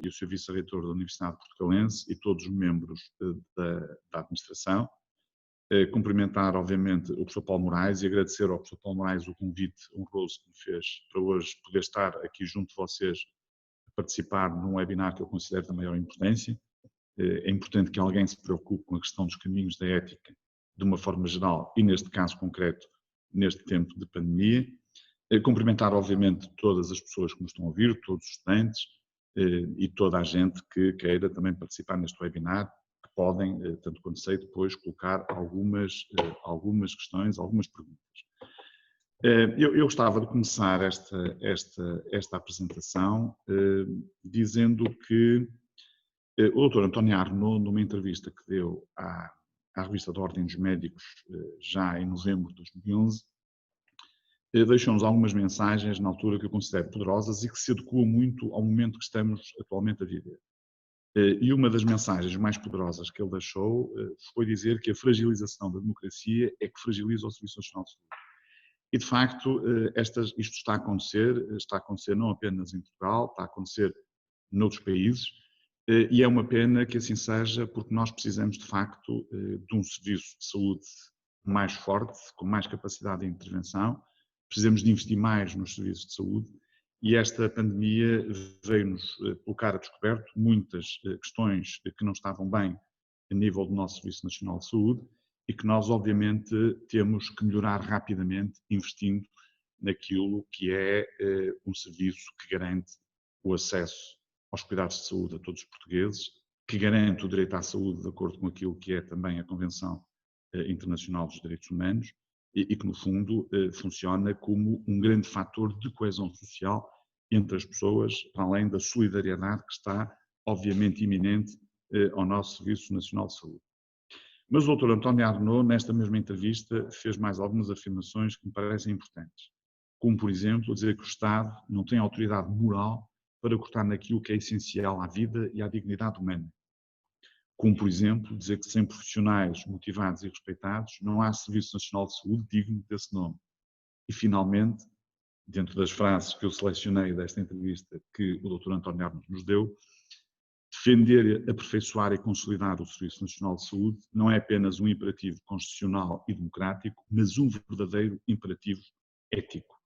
e o Sr. Vice-Reitor da Universidade Portucalense e todos os membros da administração. Cumprimentar, obviamente, o professor Paulo Moraes e agradecer ao professor Paulo Moraes o convite honroso que me fez para hoje poder estar aqui junto de vocês a participar num webinar que eu considero da maior importância. É importante que alguém se preocupe com a questão dos caminhos da ética de uma forma geral e, neste caso concreto, neste tempo de pandemia. Cumprimentar, obviamente, todas as pessoas que nos estão a ouvir, todos os estudantes e toda a gente que queira também participar neste webinar, que podem, tanto quanto sei, depois colocar algumas questões, algumas perguntas. Eu gostava de começar esta apresentação dizendo que o Dr. António Arnaud, numa entrevista que deu à revista da Ordem dos Médicos já em novembro de 2011, deixou-nos algumas mensagens na altura que eu considero poderosas e que se adequam muito ao momento que estamos atualmente a viver. E uma das mensagens mais poderosas que ele deixou foi dizer que a fragilização da democracia é que fragiliza o Serviço Nacional de Saúde. E, de facto, isto está a acontecer não apenas em Portugal, está a acontecer noutros países, e é uma pena que assim seja, porque nós precisamos, de facto, de um serviço de saúde mais forte, com mais capacidade de intervenção, precisamos de investir mais nos serviços de saúde, e esta pandemia veio-nos colocar a descoberto muitas questões que não estavam bem a nível do nosso Serviço Nacional de Saúde e que nós, obviamente, temos que melhorar rapidamente, investindo naquilo que é um serviço que garante o acesso aos cuidados de saúde a todos os portugueses, que garante o direito à saúde de acordo com aquilo que é também a Convenção Internacional dos Direitos Humanos e que, no fundo, funciona como um grande fator de coesão social entre as pessoas, para além da solidariedade que está, obviamente, iminente ao nosso Serviço Nacional de Saúde. Mas o Dr. António Arnaud, nesta mesma entrevista, fez mais algumas afirmações que me parecem importantes, como, por exemplo, dizer que o Estado não tem autoridade moral para cortar naquilo que é essencial à vida e à dignidade humana. Como, por exemplo, dizer que sem profissionais motivados e respeitados não há Serviço Nacional de Saúde digno desse nome. E, finalmente, dentro das frases que eu selecionei desta entrevista que o Dr. António Arnaud nos deu, defender, aperfeiçoar e consolidar o Serviço Nacional de Saúde não é apenas um imperativo constitucional e democrático, mas um verdadeiro imperativo ético.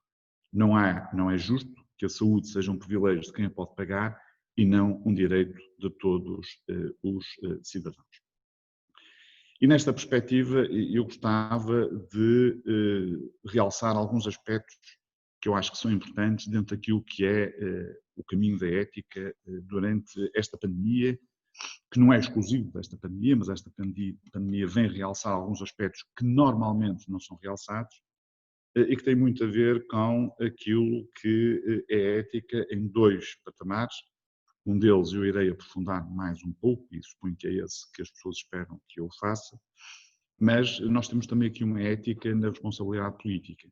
Não é justo que a saúde seja um privilégio de quem a pode pagar e não um direito de todos os cidadãos. E nesta perspectiva eu gostava de realçar alguns aspectos que eu acho que são importantes dentro daquilo que é o caminho da ética durante esta pandemia, que não é exclusivo desta pandemia, mas esta pandemia vem realçar alguns aspectos que normalmente não são realçados e que tem muito a ver com aquilo que é ética em dois patamares. Um deles eu irei aprofundar mais um pouco e suponho que é esse que as pessoas esperam que eu faça, mas nós temos também aqui uma ética na responsabilidade política.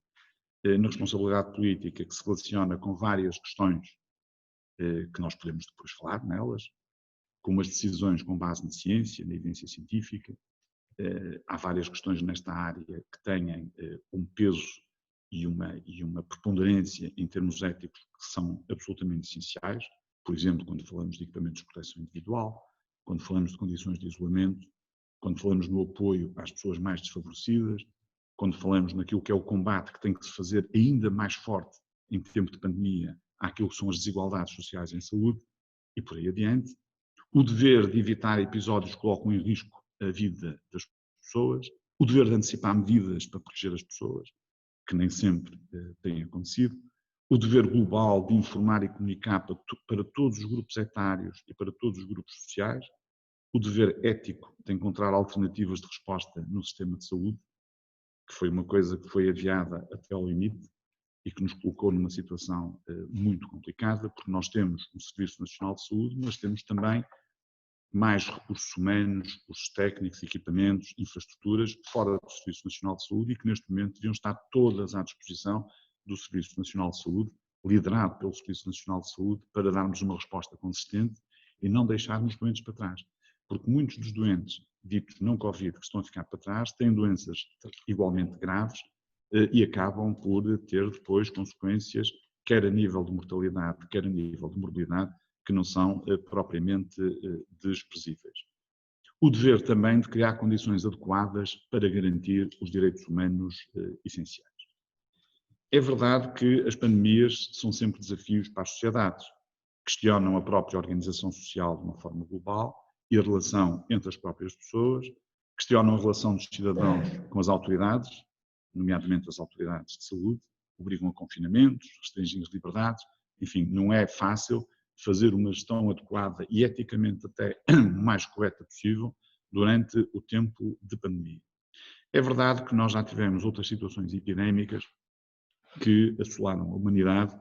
Na responsabilidade política que se relaciona com várias questões que nós podemos depois falar nelas, como as decisões com base na ciência, na evidência científica. Há várias questões nesta área que têm um peso e uma preponderância em termos éticos que são absolutamente essenciais. Por exemplo, quando falamos de equipamentos de proteção individual, quando falamos de condições de isolamento, quando falamos no apoio às pessoas mais desfavorecidas, quando falamos naquilo que é o combate que tem que se fazer ainda mais forte em tempo de pandemia àquilo que são as desigualdades sociais em saúde e por aí adiante, o dever de evitar episódios que colocam em risco a vida das pessoas, o dever de antecipar medidas para proteger as pessoas, que nem sempre têm acontecido, o dever global de informar e comunicar para todos os grupos etários e para todos os grupos sociais, o dever ético de encontrar alternativas de resposta no sistema de saúde, que foi uma coisa que foi adiada até ao limite e que nos colocou numa situação muito complicada, porque nós temos um Serviço Nacional de Saúde, mas temos também mais recursos humanos, recursos técnicos, equipamentos, infraestruturas fora do Serviço Nacional de Saúde e que neste momento deviam estar todas à disposição do Serviço Nacional de Saúde, liderado pelo Serviço Nacional de Saúde, para darmos uma resposta consistente e não deixarmos doentes para trás. Porque muitos dos doentes ditos não Covid que estão a ficar para trás têm doenças igualmente graves e acabam por ter depois consequências, quer a nível de mortalidade, quer a nível de morbilidade, que não são propriamente desprezíveis. O dever também de criar condições adequadas para garantir os direitos humanos essenciais. É verdade que as pandemias são sempre desafios para as sociedades, questionam a própria organização social de uma forma global e a relação entre as próprias pessoas, questionam a relação dos cidadãos com as autoridades, nomeadamente as autoridades de saúde, obrigam a confinamentos, restringem as liberdades, enfim, não é fácil fazer uma gestão adequada e eticamente até mais correta possível durante o tempo de pandemia. É verdade que nós já tivemos outras situações epidémicas que assolaram a humanidade,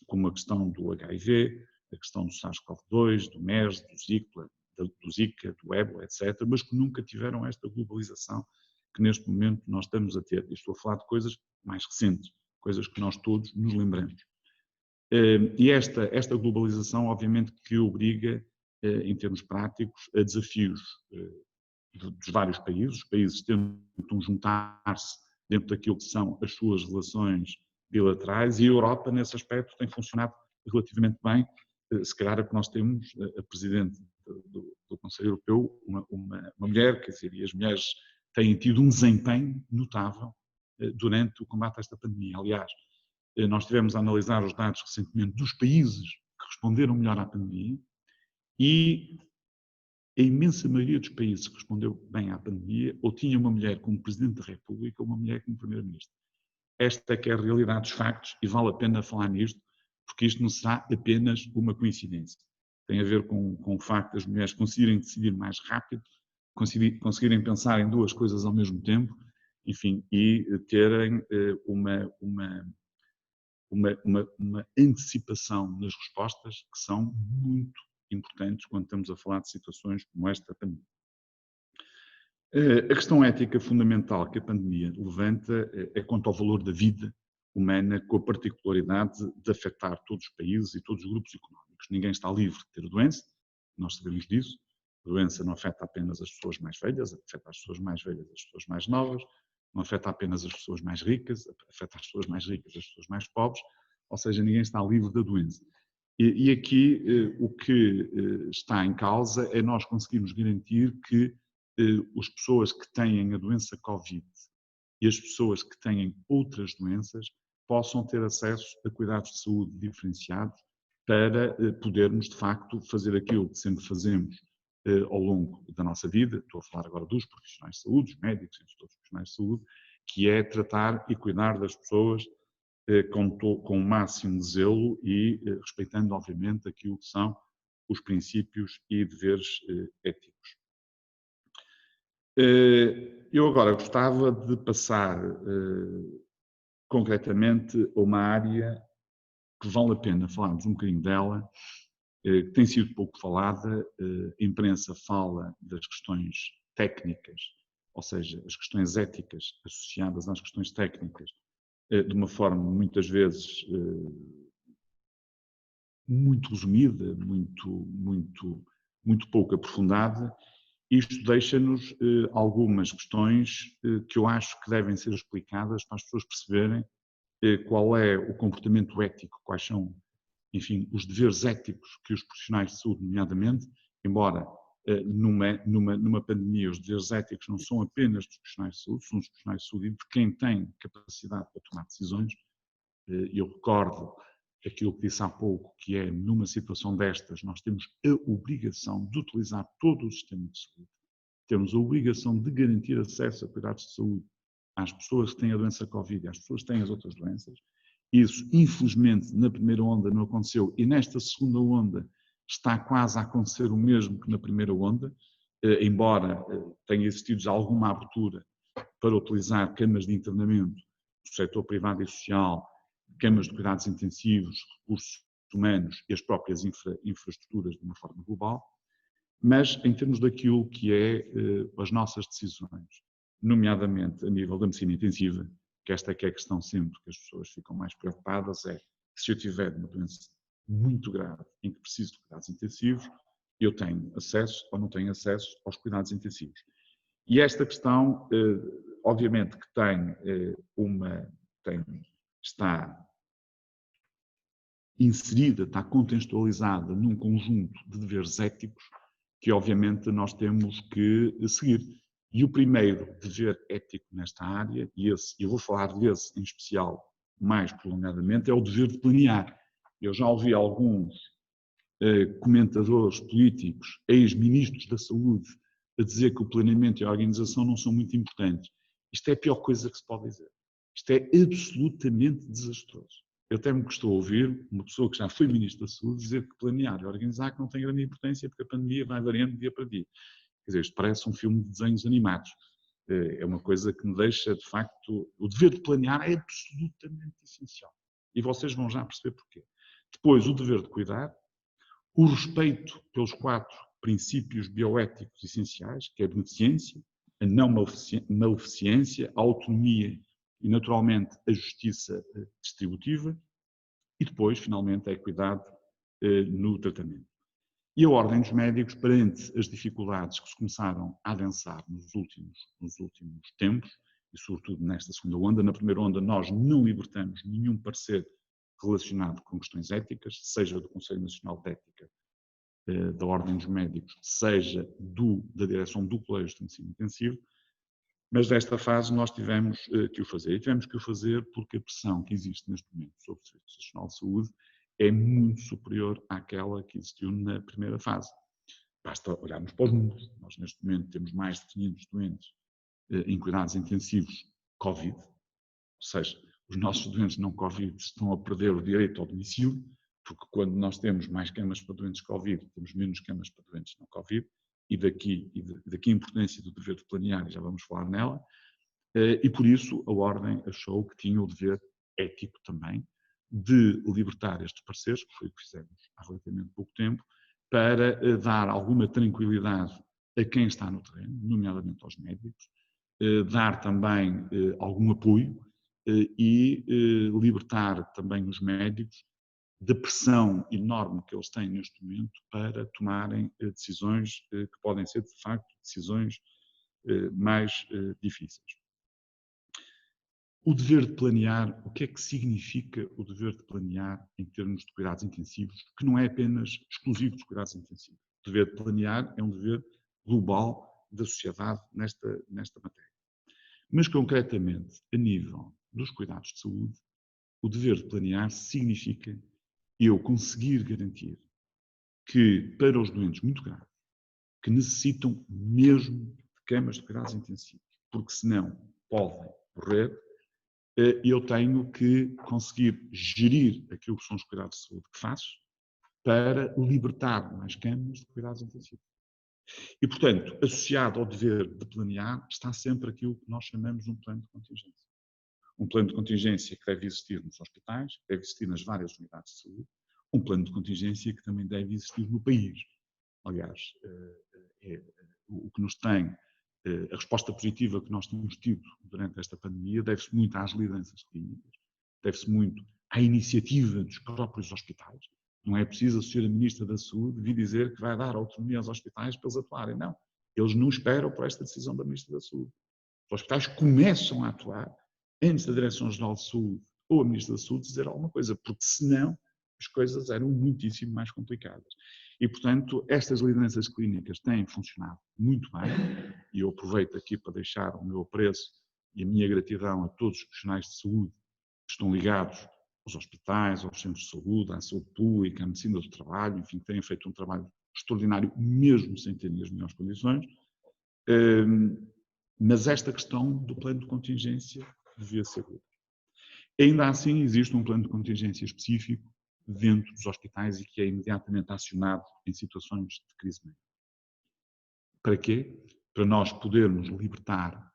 como a questão do HIV, a questão do SARS-CoV-2, do MERS, do Zika, do Ébola, etc., mas que nunca tiveram esta globalização que neste momento nós estamos a ter. E estou a falar de coisas mais recentes, coisas que nós todos nos lembramos. E esta globalização, obviamente, que obriga, em termos práticos, a desafios dos vários países. Os países tentam juntar-se dentro daquilo que são as suas relações bilaterais e a Europa, nesse aspecto, tem funcionado relativamente bem. Se calhar é que nós temos a Presidente do Conselho Europeu, uma mulher, quer dizer, e as mulheres têm tido um desempenho notável durante o combate a esta pandemia. Aliás, nós tivemos a analisar os dados recentemente dos países que responderam melhor à pandemia e a imensa maioria dos países que respondeu bem à pandemia ou tinha uma mulher como Presidente da República ou uma mulher como Primeiro-Ministro. Esta é que é a realidade dos factos e vale a pena falar nisto, porque isto não será apenas uma coincidência. Tem a ver com o facto das mulheres conseguirem decidir mais rápido, conseguirem pensar em duas coisas ao mesmo tempo, enfim, e terem uma antecipação nas respostas que são muito importantes quando estamos a falar de situações como esta pandemia. A questão ética fundamental que a pandemia levanta é quanto ao valor da vida humana, com a particularidade de afetar todos os países e todos os grupos económicos. Ninguém está livre de ter doença, nós sabemos disso. A doença não afeta apenas as pessoas mais velhas, afeta as pessoas mais velhas, as pessoas mais novas, não afeta apenas as pessoas mais ricas, afeta as pessoas mais ricas, as pessoas mais pobres, ou seja, ninguém está livre da doença. E aqui o que está em causa é nós conseguirmos garantir que as pessoas que têm a doença Covid e as pessoas que têm outras doenças possam ter acesso a cuidados de saúde diferenciados para podermos, de facto, fazer aquilo que sempre fazemos ao longo da nossa vida. Estou a falar agora dos profissionais de saúde, dos médicos e de todos os profissionais de saúde, que é tratar e cuidar das pessoas com o máximo de zelo e respeitando, obviamente, aquilo que são os princípios e deveres éticos. Eu agora gostava de passar concretamente a uma área que vale a pena falarmos um bocadinho dela, que tem sido pouco falada. A imprensa fala das questões técnicas, ou seja, as questões éticas associadas às questões técnicas, de uma forma muitas vezes muito resumida, muito pouco aprofundada. Isto deixa-nos algumas questões que eu acho que devem ser explicadas para as pessoas perceberem qual é o comportamento ético, quais são, enfim, os deveres éticos que os profissionais de saúde, nomeadamente, embora numa pandemia os deveres éticos não são apenas dos profissionais de saúde, são dos profissionais de saúde e de quem tem capacidade para tomar decisões. Eu recordo aquilo que disse há pouco, que é, numa situação destas, nós temos a obrigação de utilizar todo o sistema de saúde. Temos a obrigação de garantir acesso a cuidados de saúde às pessoas que têm a doença Covid e às pessoas que têm as outras doenças. Isso, infelizmente, na primeira onda não aconteceu e nesta segunda onda está quase a acontecer o mesmo que na primeira onda, embora tenha existido já alguma abertura para utilizar camas de internamento do setor privado e social, camas de cuidados intensivos, recursos humanos e as próprias infraestruturas de uma forma global, mas em termos daquilo que é as nossas decisões, nomeadamente a nível da medicina intensiva, que esta é que é a questão sempre que as pessoas ficam mais preocupadas, é se eu tiver uma doença muito grave em que preciso de cuidados intensivos, eu tenho acesso ou não tenho acesso aos cuidados intensivos. E esta questão, obviamente que está inserida, está contextualizada num conjunto de deveres éticos que, obviamente, nós temos que seguir. E o primeiro dever ético nesta área, e esse, eu vou falar desse em especial mais prolongadamente, é o dever de planear. Eu já ouvi alguns comentadores políticos, ex-ministros da Saúde, a dizer que o planeamento e a organização não são muito importantes. Isto é a pior coisa que se pode dizer. Isto é absolutamente desastroso. Eu até me custou ouvir uma pessoa que já foi ministro da Saúde dizer que planear e organizar que não tem grande importância porque a pandemia vai variando dia para dia. Quer dizer, isto parece um filme de desenhos animados. É uma coisa que me deixa, de facto, o dever de planear é absolutamente essencial. E vocês vão já perceber porquê. Depois, o dever de cuidar, o respeito pelos 4 princípios bioéticos essenciais, que é a beneficência, a não maleficência, a autonomia e, naturalmente, a justiça distributiva, e depois, finalmente, a equidade no tratamento. E a Ordem dos Médicos, perante as dificuldades que se começaram a adensar nos últimos tempos, e sobretudo nesta segunda onda, na primeira onda nós não libertamos nenhum parecer relacionado com questões éticas, seja do Conselho Nacional de Ética da Ordem dos Médicos, seja da direção do Colégio de Medicina Intensiva, mas desta fase nós tivemos que o fazer. E tivemos que o fazer porque a pressão que existe neste momento sobre o Serviço Nacional de Saúde é muito superior àquela que existiu na primeira fase. Basta olharmos para os números. Nós neste momento temos mais de 500 doentes em cuidados intensivos Covid, ou seja, os nossos doentes não Covid estão a perder o direito ao domicílio, porque quando nós temos mais camas para doentes Covid, temos menos camas para doentes não Covid, e daqui a importância do dever de planear, já vamos falar nela, e por isso a Ordem achou que tinha o dever ético também de libertar estes parceiros, que foi o que fizemos há relativamente pouco tempo, para dar alguma tranquilidade a quem está no terreno, nomeadamente aos médicos, dar também algum apoio e libertar também os médicos da pressão enorme que eles têm neste momento para tomarem decisões que podem ser, de facto, decisões mais difíceis. O dever de planear, o que é que significa o dever de planear em termos de cuidados intensivos, que não é apenas exclusivo dos cuidados intensivos. O dever de planear é um dever global da sociedade nesta matéria. Mas, concretamente, a nível dos cuidados de saúde, o dever de planear significa eu conseguir garantir que, para os doentes muito graves, que necessitam mesmo de camas de cuidados intensivos, porque senão podem morrer, eu tenho que conseguir gerir aquilo que são os cuidados de saúde que faço para libertar mais camas de cuidados intensivos. E, portanto, associado ao dever de planear, está sempre aquilo que nós chamamos de um plano de contingência. Um plano de contingência que deve existir nos hospitais, que deve existir nas várias unidades de saúde, um plano de contingência que também deve existir no país. Aliás, o que nos tem, a resposta positiva que nós temos tido durante esta pandemia deve-se muito às lideranças clínicas, deve-se muito à iniciativa dos próprios hospitais. Não é preciso a Sra. Ministra da Saúde vir dizer que vai dar autonomia aos hospitais para eles atuarem. Não. Eles não esperam por esta decisão da Ministra da Saúde. Os hospitais começam a atuar antes da Direção-Geral de Saúde ou a Ministra da Saúde dizer alguma coisa, porque senão as coisas eram muitíssimo mais complicadas. E, portanto, estas lideranças clínicas têm funcionado muito bem, e eu aproveito aqui para deixar o meu apreço e a minha gratidão a todos os profissionais de saúde que estão ligados aos hospitais, aos centros de saúde, à saúde pública, à medicina do trabalho, enfim, que têm feito um trabalho extraordinário, mesmo sem terem as melhores condições. Mas esta questão do plano de contingência devia ser outra. Ainda assim, existe um plano de contingência específico dentro dos hospitais e que é imediatamente acionado em situações de crise médica. Para quê? Para nós podermos libertar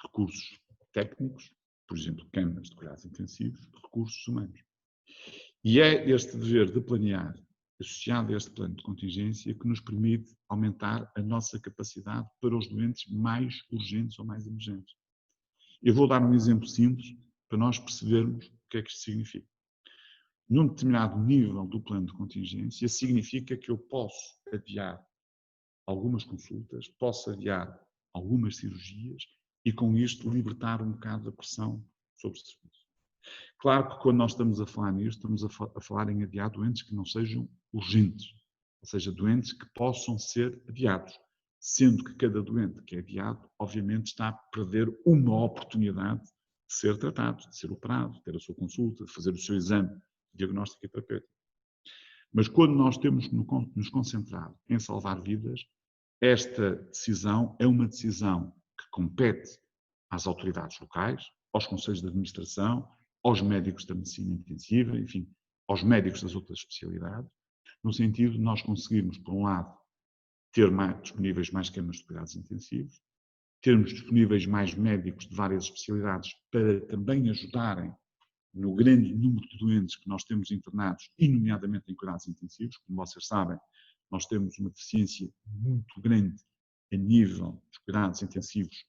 recursos técnicos, por exemplo, camas de cuidados intensivos, recursos humanos. E é este dever de planear, associado a este plano de contingência, que nos permite aumentar a nossa capacidade para os doentes mais urgentes ou mais emergentes. Eu vou dar um exemplo simples para nós percebermos o que é que isto significa. Num determinado nível do plano de contingência, significa que eu posso adiar algumas consultas, posso adiar algumas cirurgias e, com isto, libertar um bocado da pressão sobre o serviço. Claro que quando nós estamos a falar nisto, estamos a falar em adiar doentes que não sejam urgentes, ou seja, doentes que possam ser adiados, sendo que cada doente que é adiado, obviamente, está a perder uma oportunidade de ser tratado, de ser operado, de ter a sua consulta, de fazer o seu exame diagnóstico e terapêutico. Mas quando nós temos que nos concentrar em salvar vidas, esta decisão é uma decisão que compete às autoridades locais, aos conselhos de administração, aos médicos da medicina intensiva, enfim, aos médicos das outras especialidades, no sentido de nós conseguirmos, por um lado, ter disponíveis mais camas de cuidados intensivos, termos disponíveis mais médicos de várias especialidades para também ajudarem no grande número de doentes que nós temos internados, e nomeadamente em cuidados intensivos. Como vocês sabem, nós temos uma deficiência muito grande a nível dos cuidados intensivos,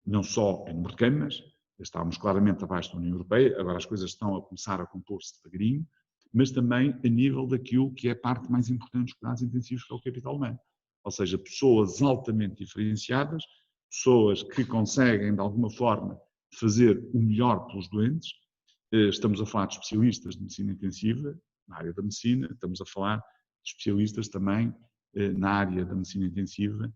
não só em número de camas, estávamos claramente abaixo da União Europeia, agora as coisas estão a começar a compor-se devagarinho, mas também a nível daquilo que é a parte mais importante dos cuidados intensivos, que é o capital humano. Ou seja, pessoas altamente diferenciadas, pessoas que conseguem, de alguma forma, fazer o melhor pelos doentes. Estamos a falar de especialistas de medicina intensiva, na área da medicina, estamos a falar de especialistas também na área da medicina intensiva,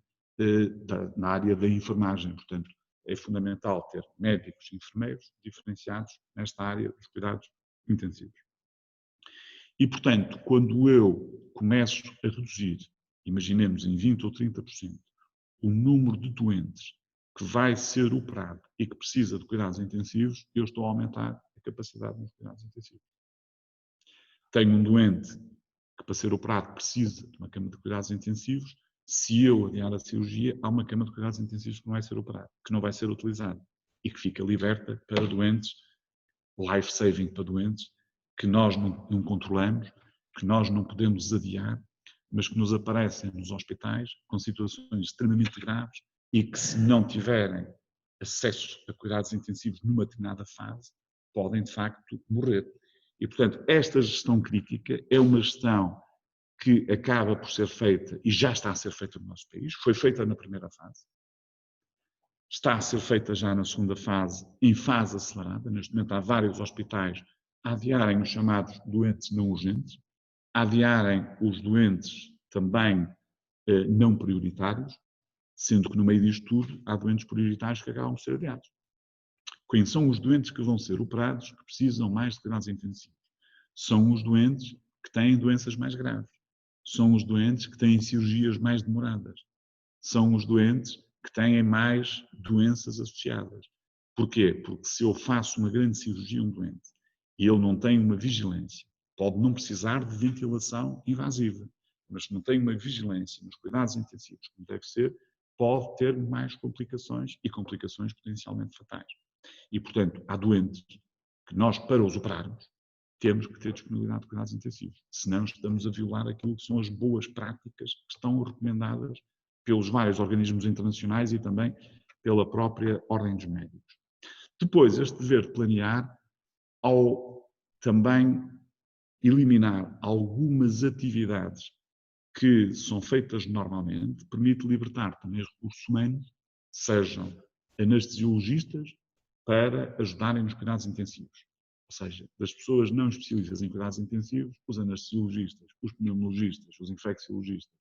na área da enfermagem. Portanto, é fundamental ter médicos e enfermeiros diferenciados nesta área dos cuidados intensivos. E, portanto, quando eu começo a reduzir, imaginemos em 20% ou 30%, o número de doentes que vai ser operado e que precisa de cuidados intensivos, eu estou a aumentar a capacidade nos cuidados intensivos. Tenho um doente que, para ser operado, precisa de uma cama de cuidados intensivos. Se eu adiar a cirurgia, há uma cama de cuidados intensivos que não vai ser operada, que não vai ser utilizada e que fica liberta para doentes, life-saving para doentes, que nós não controlamos, que nós não podemos adiar, mas que nos aparecem nos hospitais com situações extremamente graves e que, se não tiverem acesso a cuidados intensivos numa determinada fase, podem, de facto, morrer. E, portanto, esta gestão crítica é uma gestão que acaba por ser feita, e já está a ser feita no nosso país, foi feita na primeira fase, está a ser feita já na segunda fase, em fase acelerada. Neste momento há vários hospitais a adiarem os chamados doentes não urgentes, a adiarem os doentes também não prioritários, sendo que no meio disto tudo há doentes prioritários que acabam por ser adiados. Quem são os doentes que vão ser operados, que precisam mais de cuidados intensivos? São os doentes que têm doenças mais graves, são os doentes que têm cirurgias mais demoradas, são os doentes que têm mais doenças associadas. Porquê? Porque se eu faço uma grande cirurgia a um doente e ele não tem uma vigilância, pode não precisar de ventilação invasiva, mas se não tem uma vigilância nos cuidados intensivos, como deve ser, pode ter mais complicações e complicações potencialmente fatais. E, portanto, há doentes que nós, para os operarmos, temos que ter disponibilidade de cuidados intensivos. Senão estamos a violar aquilo que são as boas práticas que estão recomendadas pelos vários organismos internacionais e também pela própria Ordem dos Médicos. Depois, este dever de planear, ao também eliminar algumas atividades que são feitas normalmente, permite libertar também recursos humanos, sejam anestesiologistas, para ajudarem nos cuidados intensivos. Ou seja, das pessoas não especialistas em cuidados intensivos, os anestesiologistas, os pneumologistas, os infecciologistas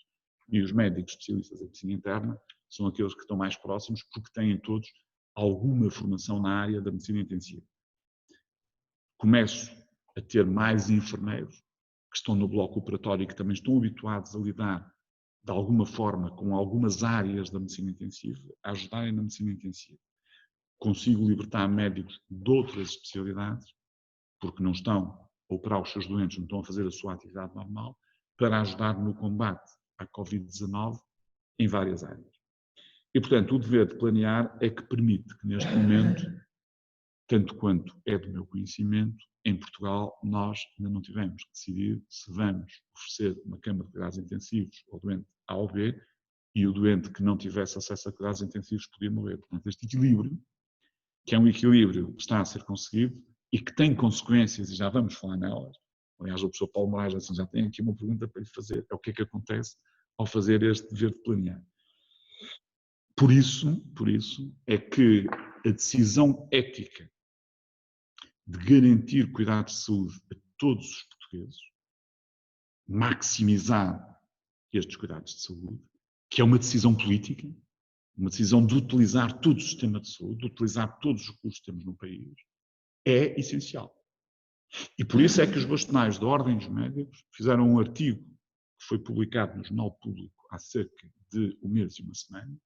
e os médicos especialistas em medicina interna são aqueles que estão mais próximos porque têm todos alguma formação na área da medicina intensiva. Começo a ter mais enfermeiros que estão no bloco operatório e que também estão habituados a lidar de alguma forma com algumas áreas da medicina intensiva, a ajudarem na medicina intensiva. Consigo libertar médicos de outras especialidades, porque não estão a operar os seus doentes, não estão a fazer a sua atividade normal, para ajudar no combate à Covid-19 em várias áreas. E, portanto, o dever de planear é que permite que, neste momento, tanto quanto é do meu conhecimento, em Portugal nós ainda não tivemos que decidir se vamos oferecer uma cama de cuidados intensivos ao doente A ou B, e o doente que não tivesse acesso a cuidados intensivos podia morrer. Portanto, este equilíbrio, que é um equilíbrio que está a ser conseguido e que tem consequências, e já vamos falar nelas. Aliás, o professor Paulo Moraes assim, já tem aqui uma pergunta para lhe fazer, é o que é que acontece ao fazer este dever de planear. Por isso é que a decisão ética de garantir cuidados de saúde a todos os portugueses, maximizar estes cuidados de saúde, que é uma decisão política, uma decisão de utilizar todo o sistema de saúde, de utilizar todos os recursos que temos no país, é essencial. E por isso é que os bastonários da Ordem dos Médicos fizeram um artigo que foi publicado no Jornal Público há cerca de um mês e uma semana,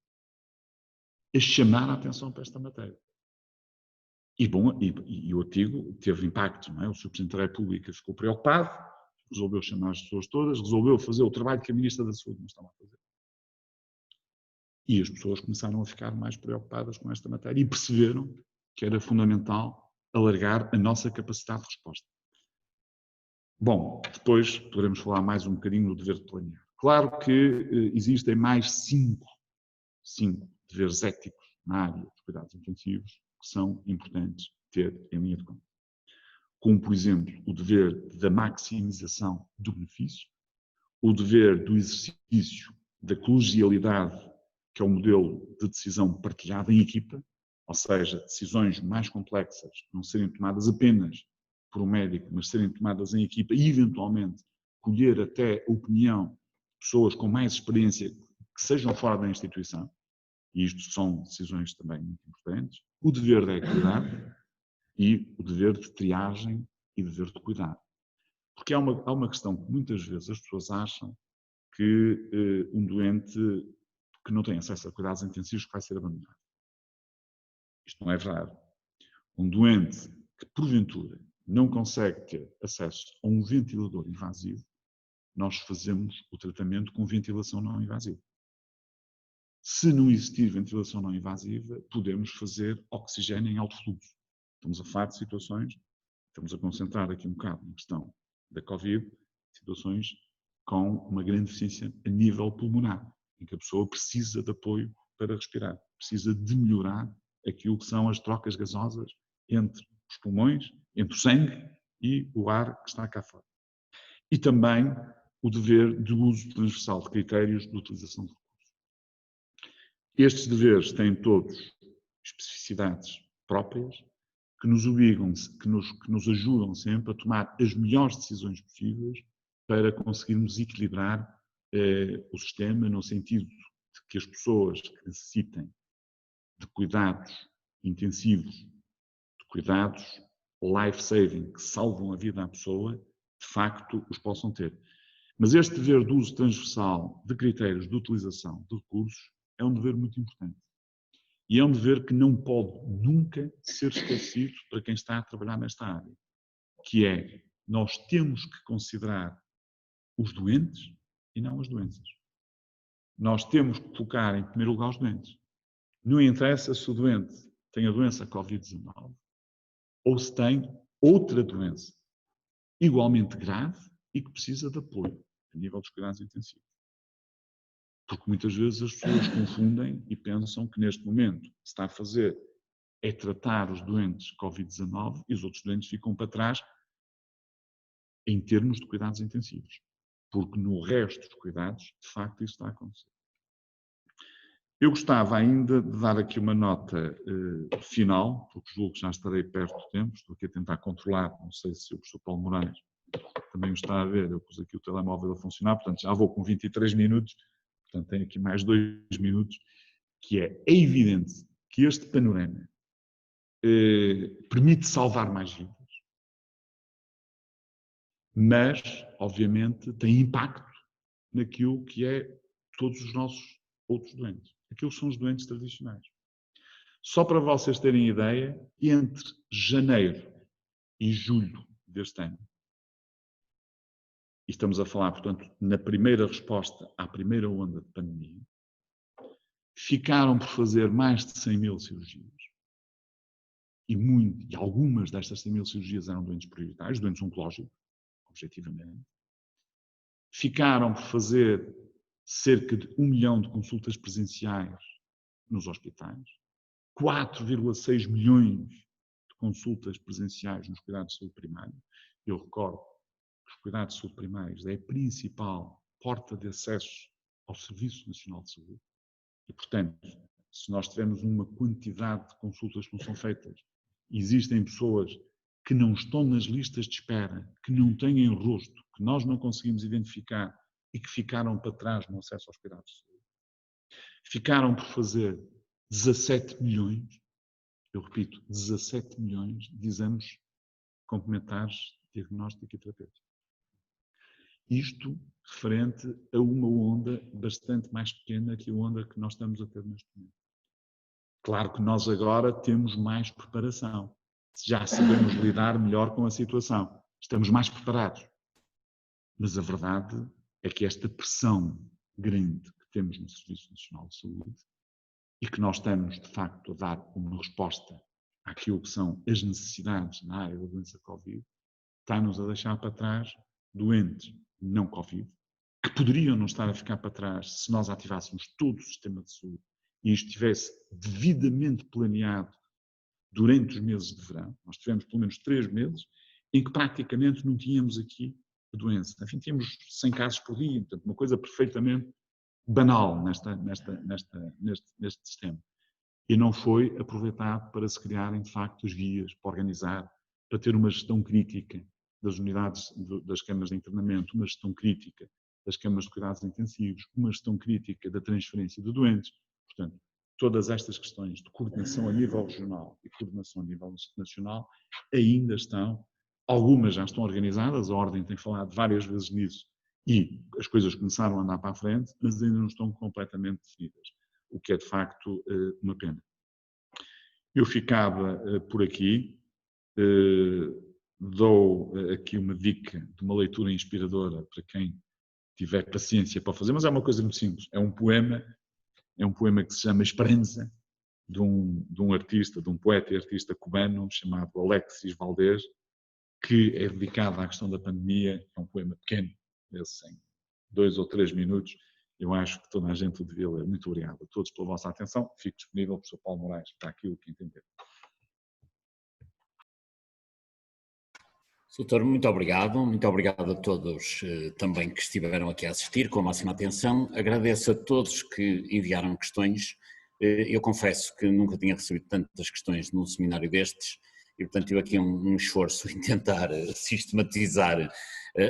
a chamar a atenção para esta matéria. E o artigo teve impacto, não é? O Sr. Presidente da República ficou preocupado, resolveu chamar as pessoas todas, resolveu fazer o trabalho que a Ministra da Saúde não estava a fazer. E as pessoas começaram a ficar mais preocupadas com esta matéria e perceberam que era fundamental alargar a nossa capacidade de resposta. Bom, depois poderemos falar mais um bocadinho do dever de planear. Claro que existem mais cinco deveres éticos na área dos cuidados intensivos que são importantes ter em linha de conta. Como, por exemplo, o dever da maximização do benefício, o dever do exercício da colegialidade, que é o modelo de decisão partilhada em equipa, ou seja, decisões mais complexas não serem tomadas apenas por um médico, mas serem tomadas em equipa e, eventualmente, colher até a opinião de pessoas com mais experiência que sejam fora da instituição, e isto são decisões também muito importantes, o dever da equidade e o dever de triagem e dever de cuidado. Porque há uma questão que muitas vezes as pessoas acham que um doente que não tem acesso a cuidados intensivos vai ser abandonado. Isto não é verdade. Um doente que, porventura, não consegue ter acesso a um ventilador invasivo, nós fazemos o tratamento com ventilação não invasiva. Se não existir ventilação não invasiva, podemos fazer oxigênio em alto fluxo. Estamos a falar de situações, estamos a concentrar aqui um bocado na questão da Covid, situações com uma grande deficiência a nível pulmonar, em que a pessoa precisa de apoio para respirar, precisa de melhorar aquilo que são as trocas gasosas entre os pulmões, entre o sangue e o ar que está cá fora. E também o dever de uso transversal de critérios de utilização de recursos. Estes deveres têm todos especificidades próprias que nos obrigam, que nos ajudam sempre a tomar as melhores decisões possíveis para conseguirmos equilibrar o sistema no sentido de que as pessoas que necessitem de cuidados intensivos, de cuidados life-saving, que salvam a vida à pessoa, de facto os possam ter. Mas este dever de uso transversal de critérios de utilização de recursos é um dever muito importante. E é um dever que não pode nunca ser esquecido para quem está a trabalhar nesta área, que é, nós temos que considerar os doentes e não as doenças. Nós temos que colocar em primeiro lugar os doentes. Não interessa se o doente tem a doença Covid-19 ou se tem outra doença igualmente grave e que precisa de apoio a nível dos cuidados intensivos. Porque muitas vezes as pessoas confundem e pensam que neste momento se está a fazer é tratar os doentes Covid-19 e os outros doentes ficam para trás em termos de cuidados intensivos. Porque no resto dos cuidados, de facto, isso está a acontecer. Eu gostava ainda de dar aqui uma nota final, porque julgo que já estarei perto do tempo, estou aqui a tentar controlar, não sei se o professor Paulo Moraes também o está a ver, eu pus aqui o telemóvel a funcionar, portanto já vou com 23 minutos, portanto tenho aqui mais 2 minutos, que é evidente que este panorama permite salvar mais vidas, mas, obviamente, tem impacto naquilo que é todos os nossos outros doentes. Aquilo são os doentes tradicionais. Só para vocês terem ideia, entre janeiro e julho deste ano, e estamos a falar, portanto, na primeira resposta à primeira onda de pandemia, ficaram por fazer mais de 100 mil cirurgias. E algumas destas 100 mil cirurgias eram doentes prioritários, doentes oncológicos, objetivamente. Ficaram por fazer cerca de 1 milhão de consultas presenciais nos hospitais, 4,6 milhões de consultas presenciais nos cuidados de saúde primária. Eu recordo que os cuidados de saúde primários é a principal porta de acesso ao Serviço Nacional de Saúde e, portanto, se nós tivermos uma quantidade de consultas que não são feitas, existem pessoas que não estão nas listas de espera, que não têm rosto, que nós não conseguimos identificar e que ficaram para trás no acesso aos cuidados de saúde. Ficaram por fazer 17 milhões, eu repito, 17 milhões de exames complementares, diagnóstico e terapêutico. Isto referente a uma onda bastante mais pequena que a onda que nós estamos a ter neste momento. Claro que nós agora temos mais preparação. Já sabemos lidar melhor com a situação. Estamos mais preparados. Mas a verdade é que esta pressão grande que temos no Serviço Nacional de Saúde e que nós estamos, de facto, a dar uma resposta àquilo que são as necessidades na área da doença Covid, está-nos a deixar para trás doentes não Covid, que poderiam não estar a ficar para trás se nós ativássemos todo o sistema de saúde e isto estivesse devidamente planeado durante os meses de verão. Nós tivemos pelo menos 3 meses em que praticamente não tínhamos aqui a doença. Enfim, tínhamos 100 casos por dia, portanto, uma coisa perfeitamente banal neste sistema. E não foi aproveitado para se criarem, de facto, os guias, para organizar, para ter uma gestão crítica das unidades, das câmaras de internamento, uma gestão crítica das câmaras de cuidados intensivos, uma gestão crítica da transferência de doentes. Portanto, todas estas questões de coordenação a nível regional e coordenação a nível nacional ainda estão, algumas já estão organizadas, a Ordem tem falado várias vezes nisso e as coisas começaram a andar para a frente, mas ainda não estão completamente definidas, o que é de facto uma pena. Eu ficava por aqui, dou aqui uma dica de uma leitura inspiradora para quem tiver paciência para fazer, mas é uma coisa muito simples, é um poema que se chama Esperança, de um artista, de um poeta e artista cubano chamado Alexis Valdés, que é dedicado à questão da pandemia, é um poema pequeno, esse em 2 ou 3 minutos, eu acho que toda a gente o devia ler. Muito obrigado a todos pela vossa atenção, fico disponível, professor Paulo Moraes, para aquilo que entender. Doutor, muito obrigado a todos também que estiveram aqui a assistir com a máxima atenção, agradeço a todos que enviaram questões, eu confesso que nunca tinha recebido tantas questões num seminário destes e portanto tive aqui um esforço em tentar sistematizar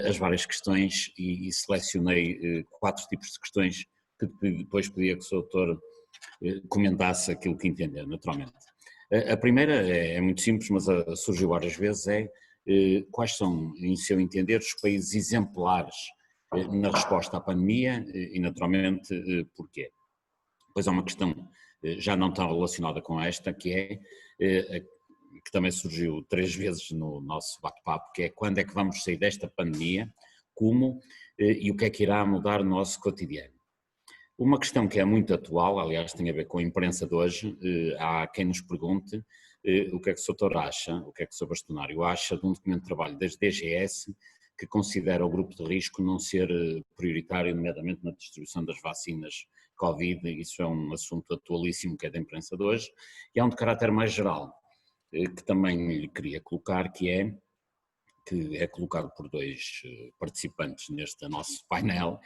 as várias questões e selecionei 4 tipos de questões que depois pedia que o Sr. Doutor comentasse aquilo que entender, naturalmente. A primeira é muito simples, mas surgiu várias vezes, quais são, em seu entender, os países exemplares na resposta à pandemia e, naturalmente, porquê? Pois há uma questão já não tão relacionada com esta, que que também surgiu 3 vezes no nosso bate-papo, que é quando é que vamos sair desta pandemia, como e o que é que irá mudar no nosso cotidiano. Uma questão que é muito atual, aliás tem a ver com a imprensa de hoje, há quem nos pergunte o que é que o Sr. Doutor acha, o que é que o Sr. Bastonário acha de um documento de trabalho das DGS que considera o grupo de risco não ser prioritário, nomeadamente na distribuição das vacinas Covid, isso é um assunto atualíssimo que é da imprensa de hoje, e há um de caráter mais geral, que também lhe queria colocar, que é colocado por 2 participantes neste nosso painel,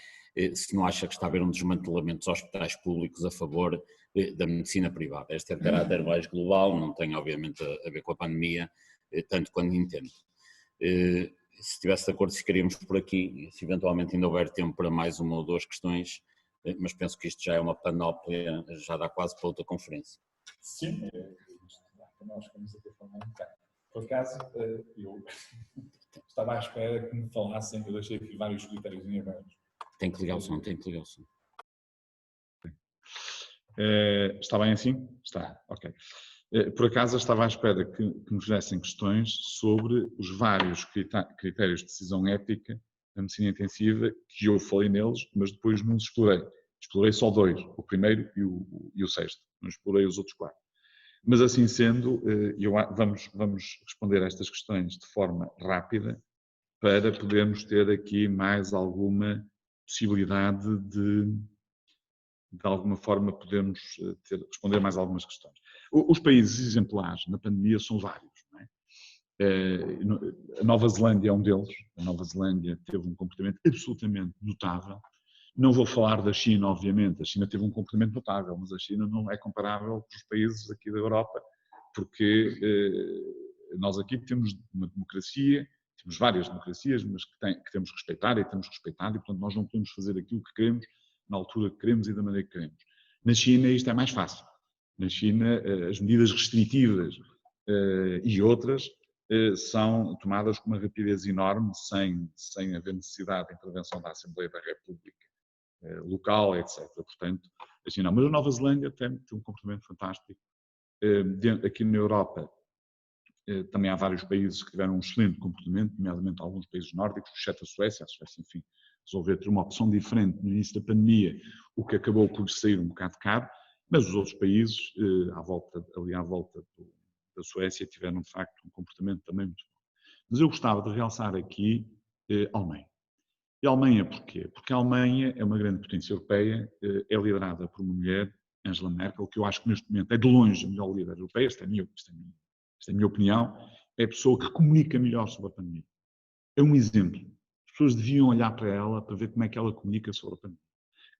se não acha que está a haver um desmantelamento dos hospitais públicos a favor da medicina privada. Este é de caráter mais global, não tem obviamente a ver com a pandemia, tanto quanto entendo. Se estivesse de acordo, ficaríamos por aqui, se eventualmente ainda houver tempo para mais 1 ou 2 questões, mas penso que isto já é uma panóplia, já dá quase para outra conferência. Sim, nós ficamos aqui a falar um bocado. Por acaso, eu estava à espera que me falassem, eu deixei aqui vários critérios em aberto. Tem que ligar o som, tem que ligar o som. Está bem assim? Está, ok. Por acaso estava à espera que me fizessem questões sobre os vários critérios de decisão ética da medicina intensiva, que eu falei neles, mas depois não os explorei. Explorei só 2, o primeiro e o 6º, não explorei os outros 4. Mas assim sendo, vamos responder a estas questões de forma rápida para podermos ter aqui mais alguma possibilidade de alguma forma podermos responder mais algumas questões. Os países exemplares na pandemia são vários, não é? A Nova Zelândia é um deles. A Nova Zelândia teve um comportamento absolutamente notável. Não vou falar da China, obviamente. A China teve um comportamento notável, mas a China não é comparável com os países aqui da Europa, porque nós aqui temos uma democracia, temos várias democracias, mas que temos que respeitar e temos respeitado, e portanto nós não podemos fazer aquilo que queremos, na altura que queremos e da maneira que queremos. Na China isto é mais fácil. Na China as medidas restritivas e outras são tomadas com uma rapidez enorme, sem haver necessidade de intervenção da Assembleia da República local, etc. Portanto, a China. Mas a Nova Zelândia tem um comportamento fantástico. Aqui na Europa também há vários países que tiveram um excelente comportamento, nomeadamente alguns países nórdicos, exceto a Suécia, enfim, resolveu ter uma opção diferente no início da pandemia, o que acabou por sair um bocado caro, mas os outros países, à volta da Suécia, tiveram de facto um comportamento também muito bom. Mas eu gostava de realçar aqui a Alemanha. E a Alemanha porquê? Porque a Alemanha é uma grande potência europeia, é liderada por uma mulher, Angela Merkel, que eu acho que neste momento é de longe a melhor líder europeia, esta é a minha opinião, é a pessoa que comunica melhor sobre a pandemia. É um exemplo. As pessoas deviam olhar para ela para ver como é que ela comunica sobre a pandemia.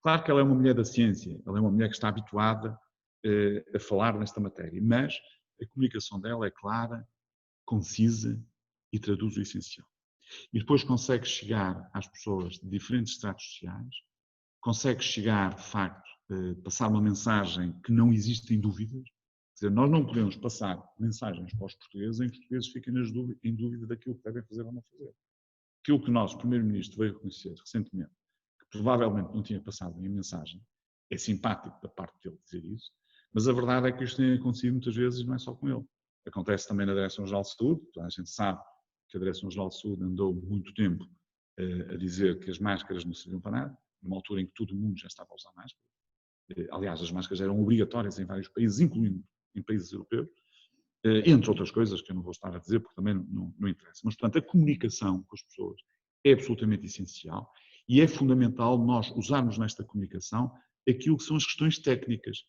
Claro que ela é uma mulher da ciência, ela é uma mulher que está habituada a falar nesta matéria, mas a comunicação dela é clara, concisa e traduz o essencial. E depois consegue chegar às pessoas de diferentes estratos sociais, consegue chegar, de facto, passar uma mensagem que não existem dúvidas. Quer dizer, nós não podemos passar mensagens para os portugueses em que os portugueses fiquem em dúvida daquilo que devem fazer ou não fazer. Aquilo que o nosso primeiro-ministro veio reconhecer recentemente, que provavelmente não tinha passado bem a mensagem, é simpático da parte dele dizer isso, mas a verdade é que isto tem acontecido muitas vezes e não é só com ele. Acontece também na Direção-Geral de Saúde, a gente sabe que a Direção-Geral de Saúde andou muito tempo a dizer que as máscaras não serviam para nada, numa altura em que todo mundo já estava a usar máscaras. Aliás, as máscaras eram obrigatórias em vários países, incluindo em países europeus, entre outras coisas que eu não vou estar a dizer porque também não interessa. Mas, portanto, a comunicação com as pessoas é absolutamente essencial e é fundamental nós usarmos nesta comunicação aquilo que são as questões técnicas.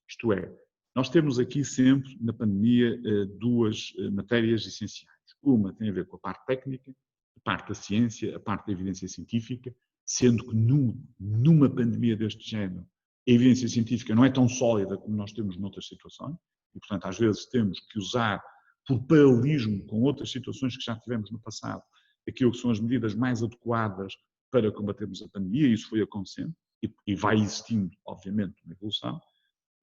Isto é, nós temos aqui sempre, na pandemia, duas matérias essenciais. Uma tem a ver com a parte técnica, a parte da ciência, a parte da evidência científica, sendo que numa pandemia deste género, a evidência científica não é tão sólida como nós temos noutras situações, e, portanto, às vezes temos que usar, por paralelismo com outras situações que já tivemos no passado, aquilo que são as medidas mais adequadas para combatermos a pandemia, e isso foi acontecendo, e vai existindo, obviamente, uma evolução,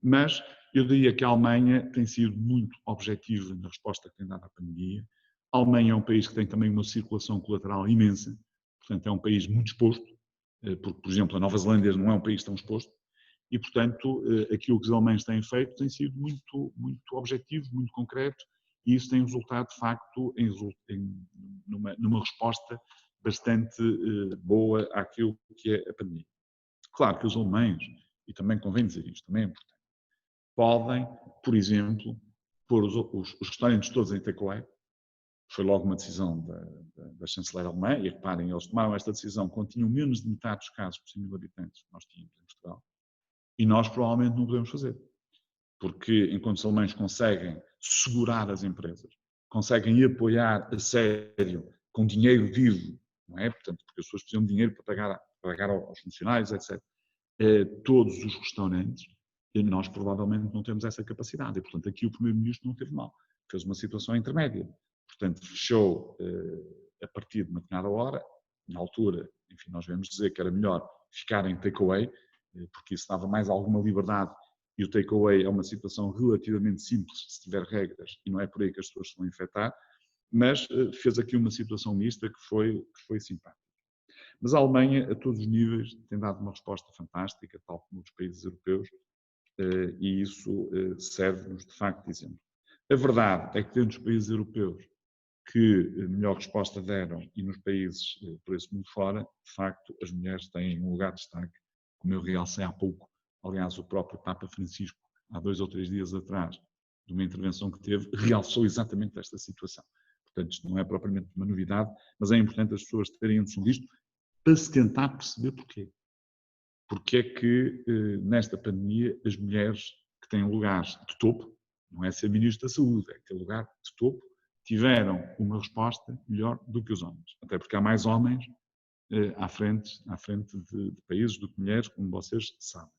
mas eu diria que a Alemanha tem sido muito objetiva na resposta que tem dado à pandemia. A Alemanha é um país que tem também uma circulação colateral imensa, portanto é um país muito exposto, porque, por exemplo, a Nova Zelândia não é um país tão exposto, e, portanto, aquilo que os alemães têm feito tem sido muito, muito objetivo, muito concreto, e isso tem resultado, de facto, numa resposta bastante boa àquilo que é a pandemia. Claro que os alemães, e também convém dizer isto, também é importante, podem, por exemplo, pôr os restaurantes todos em takeaway. Foi logo uma decisão da chanceler alemã, e reparem, eles tomaram esta decisão quando tinham menos de metade dos casos por 100 mil habitantes que nós tínhamos em Portugal. E nós provavelmente não podemos fazer. Porque enquanto os alemães conseguem segurar as empresas, conseguem apoiar a sério, com dinheiro vivo, não é? Portanto, porque as pessoas precisam de dinheiro para pagar aos funcionários, etc. Todos os restaurantes, nós provavelmente não temos essa capacidade. E, portanto, aqui o Primeiro-Ministro não teve mal. Fez uma situação intermédia. Portanto, fechou a partir de uma determinada hora. Na altura, enfim, nós devemos dizer que era melhor ficar em takeaway, porque isso dava mais alguma liberdade, e o takeaway é uma situação relativamente simples se tiver regras, e não é por aí que as pessoas se vão infectar, mas fez aqui uma situação mista que foi simpática. Mas a Alemanha, a todos os níveis, tem dado uma resposta fantástica, tal como os países europeus, e isso serve-nos de facto de exemplo. A verdade é que dentro dos países europeus que melhor resposta deram e nos países por esse mundo fora, de facto, as mulheres têm um lugar de destaque, como eu realcei há pouco. Aliás, o próprio Papa Francisco, há 2 ou 3 dias atrás, de uma intervenção que teve, realçou exatamente esta situação. Portanto, isto não é propriamente uma novidade, mas é importante as pessoas terem noção disto para se tentar perceber porquê. Porque é que, nesta pandemia, as mulheres que têm lugares de topo, não é ser Ministro da Saúde, é ter lugar de topo, tiveram uma resposta melhor do que os homens. Até porque há mais homens à frente de países do que mulheres, como vocês sabem.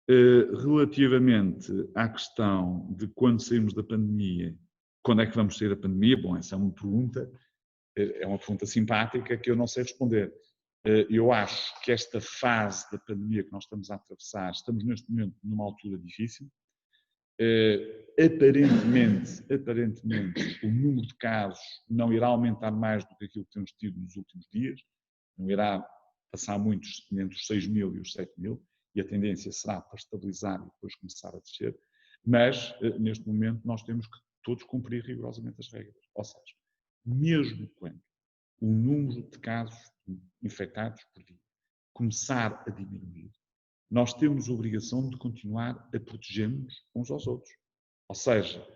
Relativamente à questão de quando saímos da pandemia Quando é que vamos sair da pandemia? Bom, essa é uma pergunta simpática que eu não sei responder. Eu acho que esta fase da pandemia que nós estamos a atravessar, estamos neste momento numa altura difícil. Aparentemente, o número de casos não irá aumentar mais do que aquilo que temos tido nos últimos dias, não irá passar muito entre os 6 mil e os 7 mil, e a tendência será para estabilizar e depois começar a descer, mas neste momento nós temos que todos cumprir rigorosamente as regras, ou seja, mesmo quando o número de casos infectados por dia começar a diminuir, nós temos a obrigação de continuar a proteger-nos uns aos outros. Ou seja,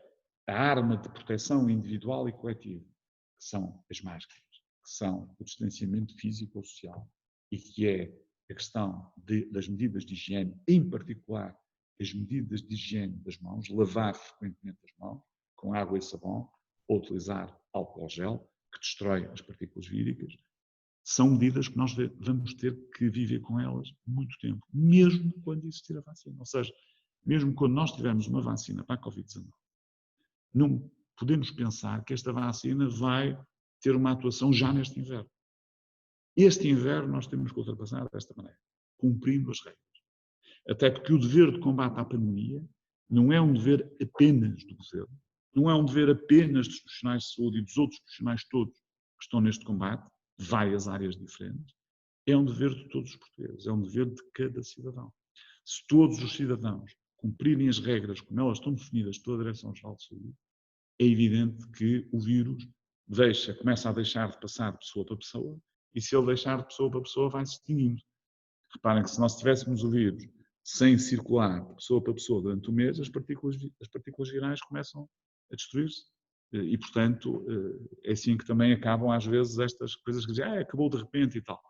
a arma de proteção individual e coletiva, que são as máscaras, que são o distanciamento físico ou social, e que é a questão das medidas de higiene, em particular as medidas de higiene das mãos, lavar frequentemente as mãos com água e sabão, ou utilizar álcool gel, que destrói as partículas víricas, são medidas que nós vamos ter que viver com elas muito tempo, mesmo quando existir a vacina. Ou seja, mesmo quando nós tivermos uma vacina para a Covid-19, não podemos pensar que esta vacina vai ter uma atuação já neste inverno. Este inverno nós temos que ultrapassar desta maneira, cumprindo as regras. Até porque o dever de combate à pandemia não é um dever apenas do governo, não é um dever apenas dos profissionais de saúde e dos outros profissionais todos que estão neste combate, várias áreas diferentes, é um dever de todos os portugueses, é um dever de cada cidadão. Se todos os cidadãos cumprirem as regras como elas estão definidas pela Direção-Geral de Saúde, é evidente que o vírus começa a deixar de passar de pessoa para pessoa, e se ele deixar de pessoa para pessoa, vai se extinguindo. Reparem que se nós tivéssemos o vírus sem circular de pessoa para pessoa durante um mês, as partículas virais começam a destruir-se. E, portanto, é assim que também acabam às vezes estas coisas que dizem, acabou de repente e tal.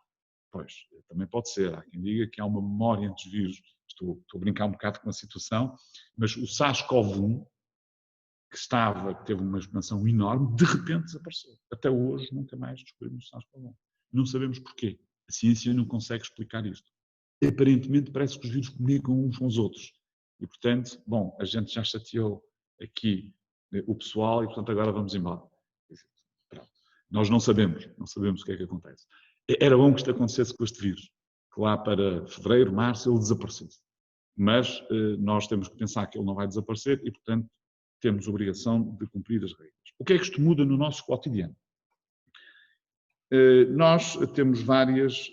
Pois, também pode ser. Há quem diga que há uma memória entre os vírus. Estou a brincar um bocado com a situação, mas o SARS-CoV-1, que teve uma expansão enorme, de repente desapareceu. Até hoje nunca mais descobrimos o SARS-CoV-1. Não sabemos porquê. A ciência não consegue explicar isto. Aparentemente parece que os vírus comunicam uns com os outros. E, portanto, bom, a gente já chateou aqui o pessoal e, portanto, agora vamos embora. Pronto. Nós não sabemos o que é que acontece. Era bom que isto acontecesse com este vírus, que lá para fevereiro, março, ele desaparecesse. Mas nós temos que pensar que ele não vai desaparecer e, portanto, temos a obrigação de cumprir as regras. O que é que isto muda no nosso cotidiano? Nós temos várias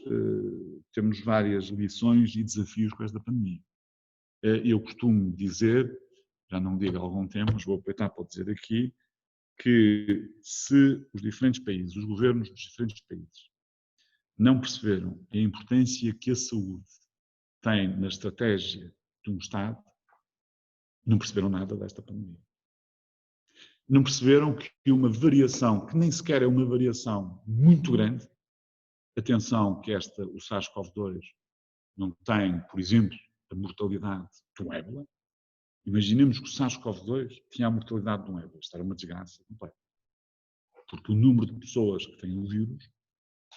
lições e desafios com esta pandemia. Eu costumo dizer, já não digo há algum tempo, mas vou aproveitar para dizer aqui, que se os diferentes países, os governos dos diferentes países, não perceberam a importância que a saúde tem na estratégia de um Estado, não perceberam nada desta pandemia. Não perceberam que uma variação, que nem sequer é uma variação muito grande, atenção que o SARS-CoV-2 não tem, por exemplo, a mortalidade do ébola. Imaginemos que o SARS-CoV-2 tinha a mortalidade do ébola. Isto era uma desgraça completa. Porque o número de pessoas que têm o vírus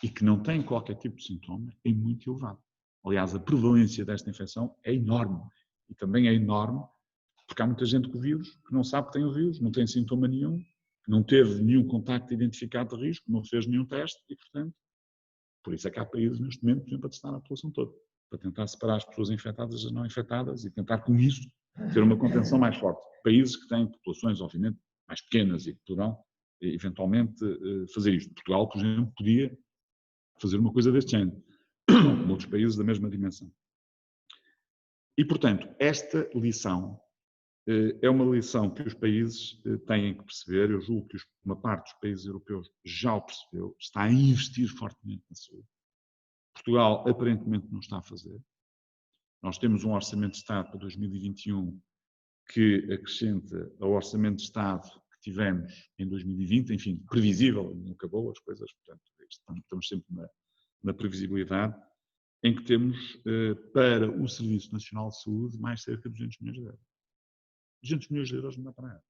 e que não têm qualquer tipo de sintoma é muito elevado. Aliás, a prevalência desta infecção é enorme. E também é enorme porque há muita gente com o vírus que não sabe que tem o vírus, não tem sintoma nenhum, não teve nenhum contacto identificado de risco, não fez nenhum teste e, portanto, por isso é que há países neste momento que têm para testar a população toda, para tentar separar as pessoas infectadas das não infectadas e tentar com isso ter uma contenção mais forte. Países que têm populações, obviamente, mais pequenas e que poderão eventualmente fazer isto. Portugal, por exemplo, podia fazer uma coisa deste género, como outros países da mesma dimensão. E, portanto, esta lição é uma lição que os países têm que perceber. Eu julgo que uma parte dos países europeus já o percebeu, está a investir fortemente na saúde. Portugal aparentemente não está a fazer. Nós temos um orçamento de Estado para 2021 que acrescenta ao orçamento de Estado que tivemos em 2020, enfim, previsível, não acabou as coisas, portanto, estamos sempre na previsibilidade, em que temos para o Serviço Nacional de Saúde mais cerca de 200 milhões de euros. 200 milhões de euros não dá para nada.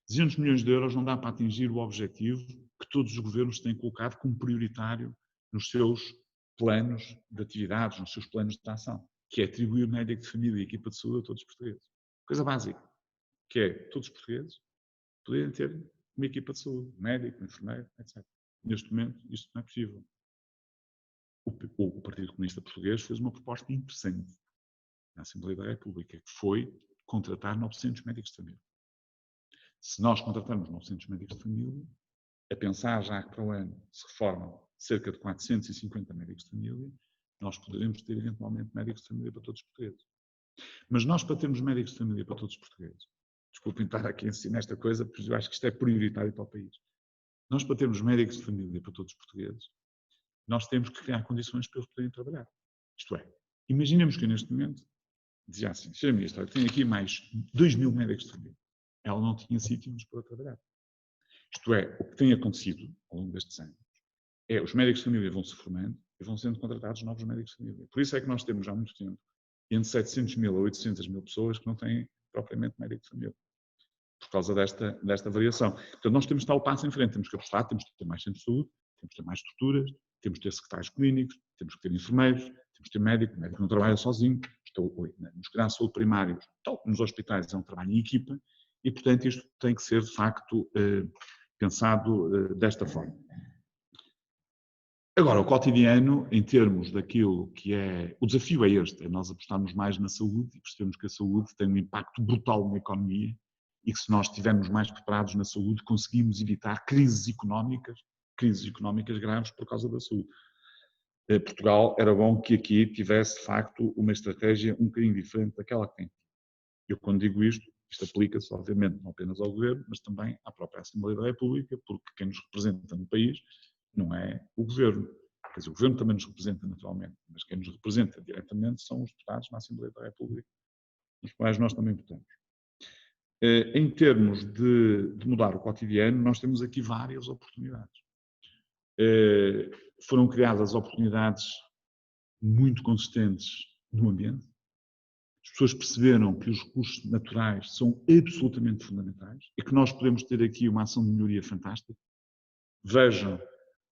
200 milhões de euros não dá para atingir o objetivo que todos os governos têm colocado como prioritário nos seus planos de atividades, nos seus planos de ação, que é atribuir médico de família e equipa de saúde a todos os portugueses. Coisa básica, que é todos os portugueses poderem ter uma equipa de saúde, médico, enfermeiro, etc. Neste momento, isto não é possível. O Partido Comunista Português fez uma proposta interessante na Assembleia da República, que foi contratar 900 médicos de família. Se nós contratamos 900 médicos de família, a pensar já que para o ano se reformam cerca de 450 médicos de família, nós poderemos ter eventualmente médicos de família para todos os portugueses. Mas nós, para termos médicos de família para todos os portugueses, desculpem estar aqui a ensinar esta coisa, porque eu acho que isto é prioritário para o país. Nós, para termos médicos de família para todos os portugueses, nós temos que criar condições para eles poderem trabalhar. Isto é, imaginemos que eu neste momento dizia assim, Sra. Ministra, tenho aqui mais 2.000 médicos de família. Ela não tinha sítios para trabalhar. Isto é, o que tem acontecido ao longo destes anos é os médicos de família vão se formando e vão sendo contratados novos médicos de família. Por isso é que nós temos há muito tempo entre 700 mil a 800 mil pessoas que não têm propriamente médico de família. Por causa desta variação. Portanto, nós temos de estar o passo em frente. Temos que apostar, temos que ter mais centros de saúde, temos que ter mais estruturas, temos que ter secretários clínicos, temos que ter enfermeiros, temos que ter médico. O médico não trabalha sozinho. Nos cuidados de saúde primários, nos hospitais, é um trabalho em equipa e, portanto, isto tem que ser, de facto, pensado desta forma. Agora, o cotidiano, em termos daquilo que é... O desafio é este, é nós apostarmos mais na saúde e percebemos que a saúde tem um impacto brutal na economia e que se nós estivermos mais preparados na saúde, conseguimos evitar crises económicas graves por causa da saúde. Portugal era bom que aqui tivesse, de facto, uma estratégia um bocadinho diferente daquela que tem. Eu, quando digo isto aplica-se, obviamente, não apenas ao Governo, mas também à própria Assembleia da República, porque quem nos representa no país não é o Governo. Quer dizer, o Governo também nos representa naturalmente, mas quem nos representa diretamente são os deputados na Assembleia da República, os quais nós também votamos. Em termos de mudar o cotidiano, nós temos aqui várias oportunidades. Foram criadas oportunidades muito consistentes no ambiente. As pessoas perceberam que os recursos naturais são absolutamente fundamentais e que nós podemos ter aqui uma ação de melhoria fantástica. Vejam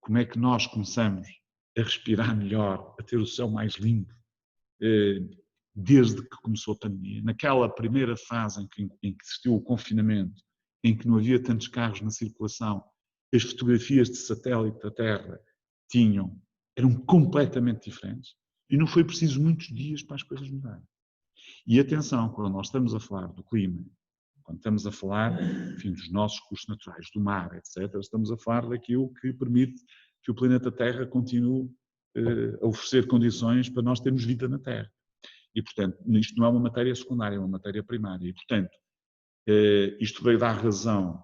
como é que nós começamos a respirar melhor, a ter o céu mais limpo, desde que começou a pandemia. Naquela primeira fase em que existiu o confinamento, em que não havia tantos carros na circulação, as fotografias de satélite da Terra eram completamente diferentes e não foi preciso muitos dias para as coisas mudarem. E atenção, quando nós estamos a falar do clima, quando estamos a falar, enfim, dos nossos recursos naturais, do mar, etc., estamos a falar daquilo que permite que o planeta Terra continue a oferecer condições para nós termos vida na Terra. E, portanto, isto não é uma matéria secundária, é uma matéria primária. E, portanto, isto veio dar razão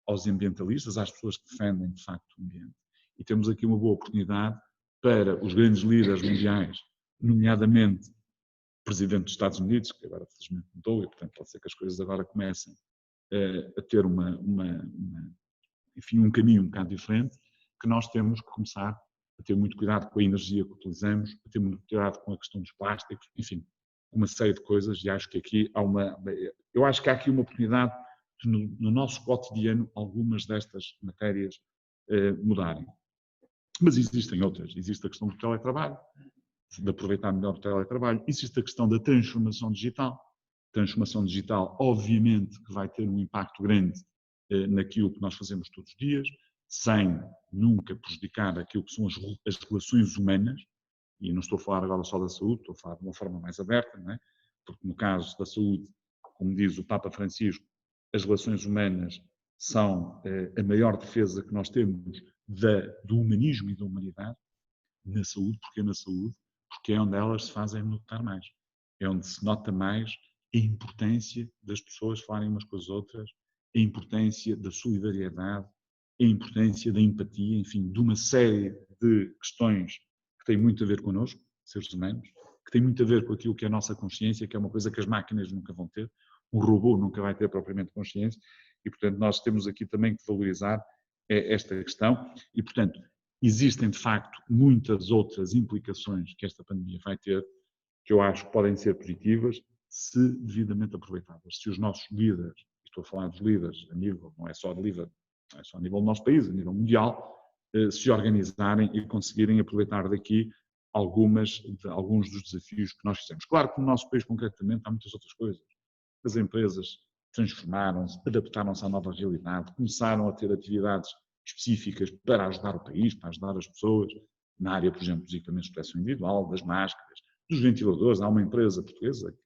aos ambientalistas, às pessoas que defendem, de facto, o ambiente. E temos aqui uma boa oportunidade para os grandes líderes mundiais, nomeadamente o Presidente dos Estados Unidos, que agora felizmente mudou, e, portanto, pode ser que as coisas agora comecem a ter enfim, um caminho um bocado diferente, que nós temos que começar a ter muito cuidado com a energia que utilizamos, a ter muito cuidado com a questão dos plásticos, enfim, uma série de coisas, e acho que aqui eu acho que há aqui uma oportunidade de, no nosso cotidiano, algumas destas matérias mudarem. Mas existem outras. Existe a questão do teletrabalho, de aproveitar melhor o teletrabalho. Existe a questão da transformação digital. Transformação digital, obviamente, que vai ter um impacto grande naquilo que nós fazemos todos os dias, sem nunca prejudicar aquilo que são as relações humanas, e não estou a falar agora só da saúde, estou a falar de uma forma mais aberta, não é? Porque no caso da saúde, como diz o Papa Francisco, as relações humanas são a maior defesa que nós temos do humanismo e da humanidade. Na saúde, porque é na saúde, porque é onde elas se fazem notar mais, é onde se nota mais a importância das pessoas falarem umas com as outras, a importância da solidariedade, a importância da empatia, enfim, de uma série de questões que têm muito a ver connosco, seres humanos, que têm muito a ver com aquilo que é a nossa consciência, que é uma coisa que as máquinas nunca vão ter, um robô nunca vai ter propriamente consciência, e portanto nós temos aqui também que valorizar esta questão, e portanto existem de facto muitas outras implicações que esta pandemia vai ter, que eu acho que podem ser positivas, se devidamente aproveitadas. Se os nossos líderes, estou a falar dos líderes a nível, não é só a nível do nosso país, a nível mundial, se organizarem e conseguirem aproveitar daqui alguns dos desafios que nós fizemos. Claro que no nosso país concretamente há muitas outras coisas. As empresas transformaram-se, adaptaram-se à nova realidade, começaram a ter atividades específicas para ajudar o país, para ajudar as pessoas, na área, por exemplo, dos equipamentos de proteção individual, das máscaras, dos ventiladores. Há uma empresa portuguesa,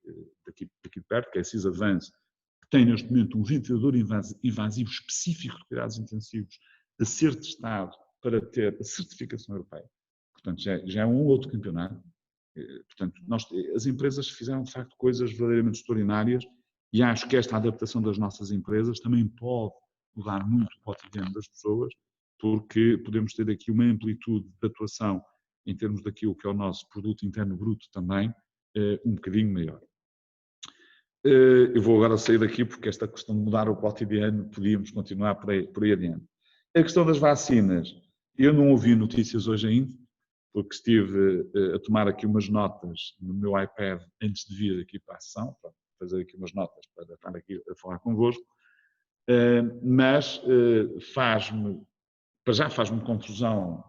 daqui de perto, que é a Sisavance, que tem neste momento um ventilador invasivo específico de cuidados intensivos a ser testado para ter a certificação europeia. Portanto, já é um outro campeonato. Portanto, as empresas fizeram, de facto, coisas verdadeiramente extraordinárias e acho que esta adaptação das nossas empresas também pode mudar muito o cotidiano das pessoas, porque podemos ter aqui uma amplitude de atuação em termos daquilo que é o nosso produto interno bruto também, um bocadinho maior. Eu vou agora sair daqui porque esta questão de mudar o cotidiano, podíamos continuar por aí adiante. A questão das vacinas, eu não ouvi notícias hoje ainda, porque estive a tomar aqui umas notas no meu iPad antes de vir aqui para a sessão, para fazer aqui umas notas para estar aqui a falar convosco, mas já faz-me confusão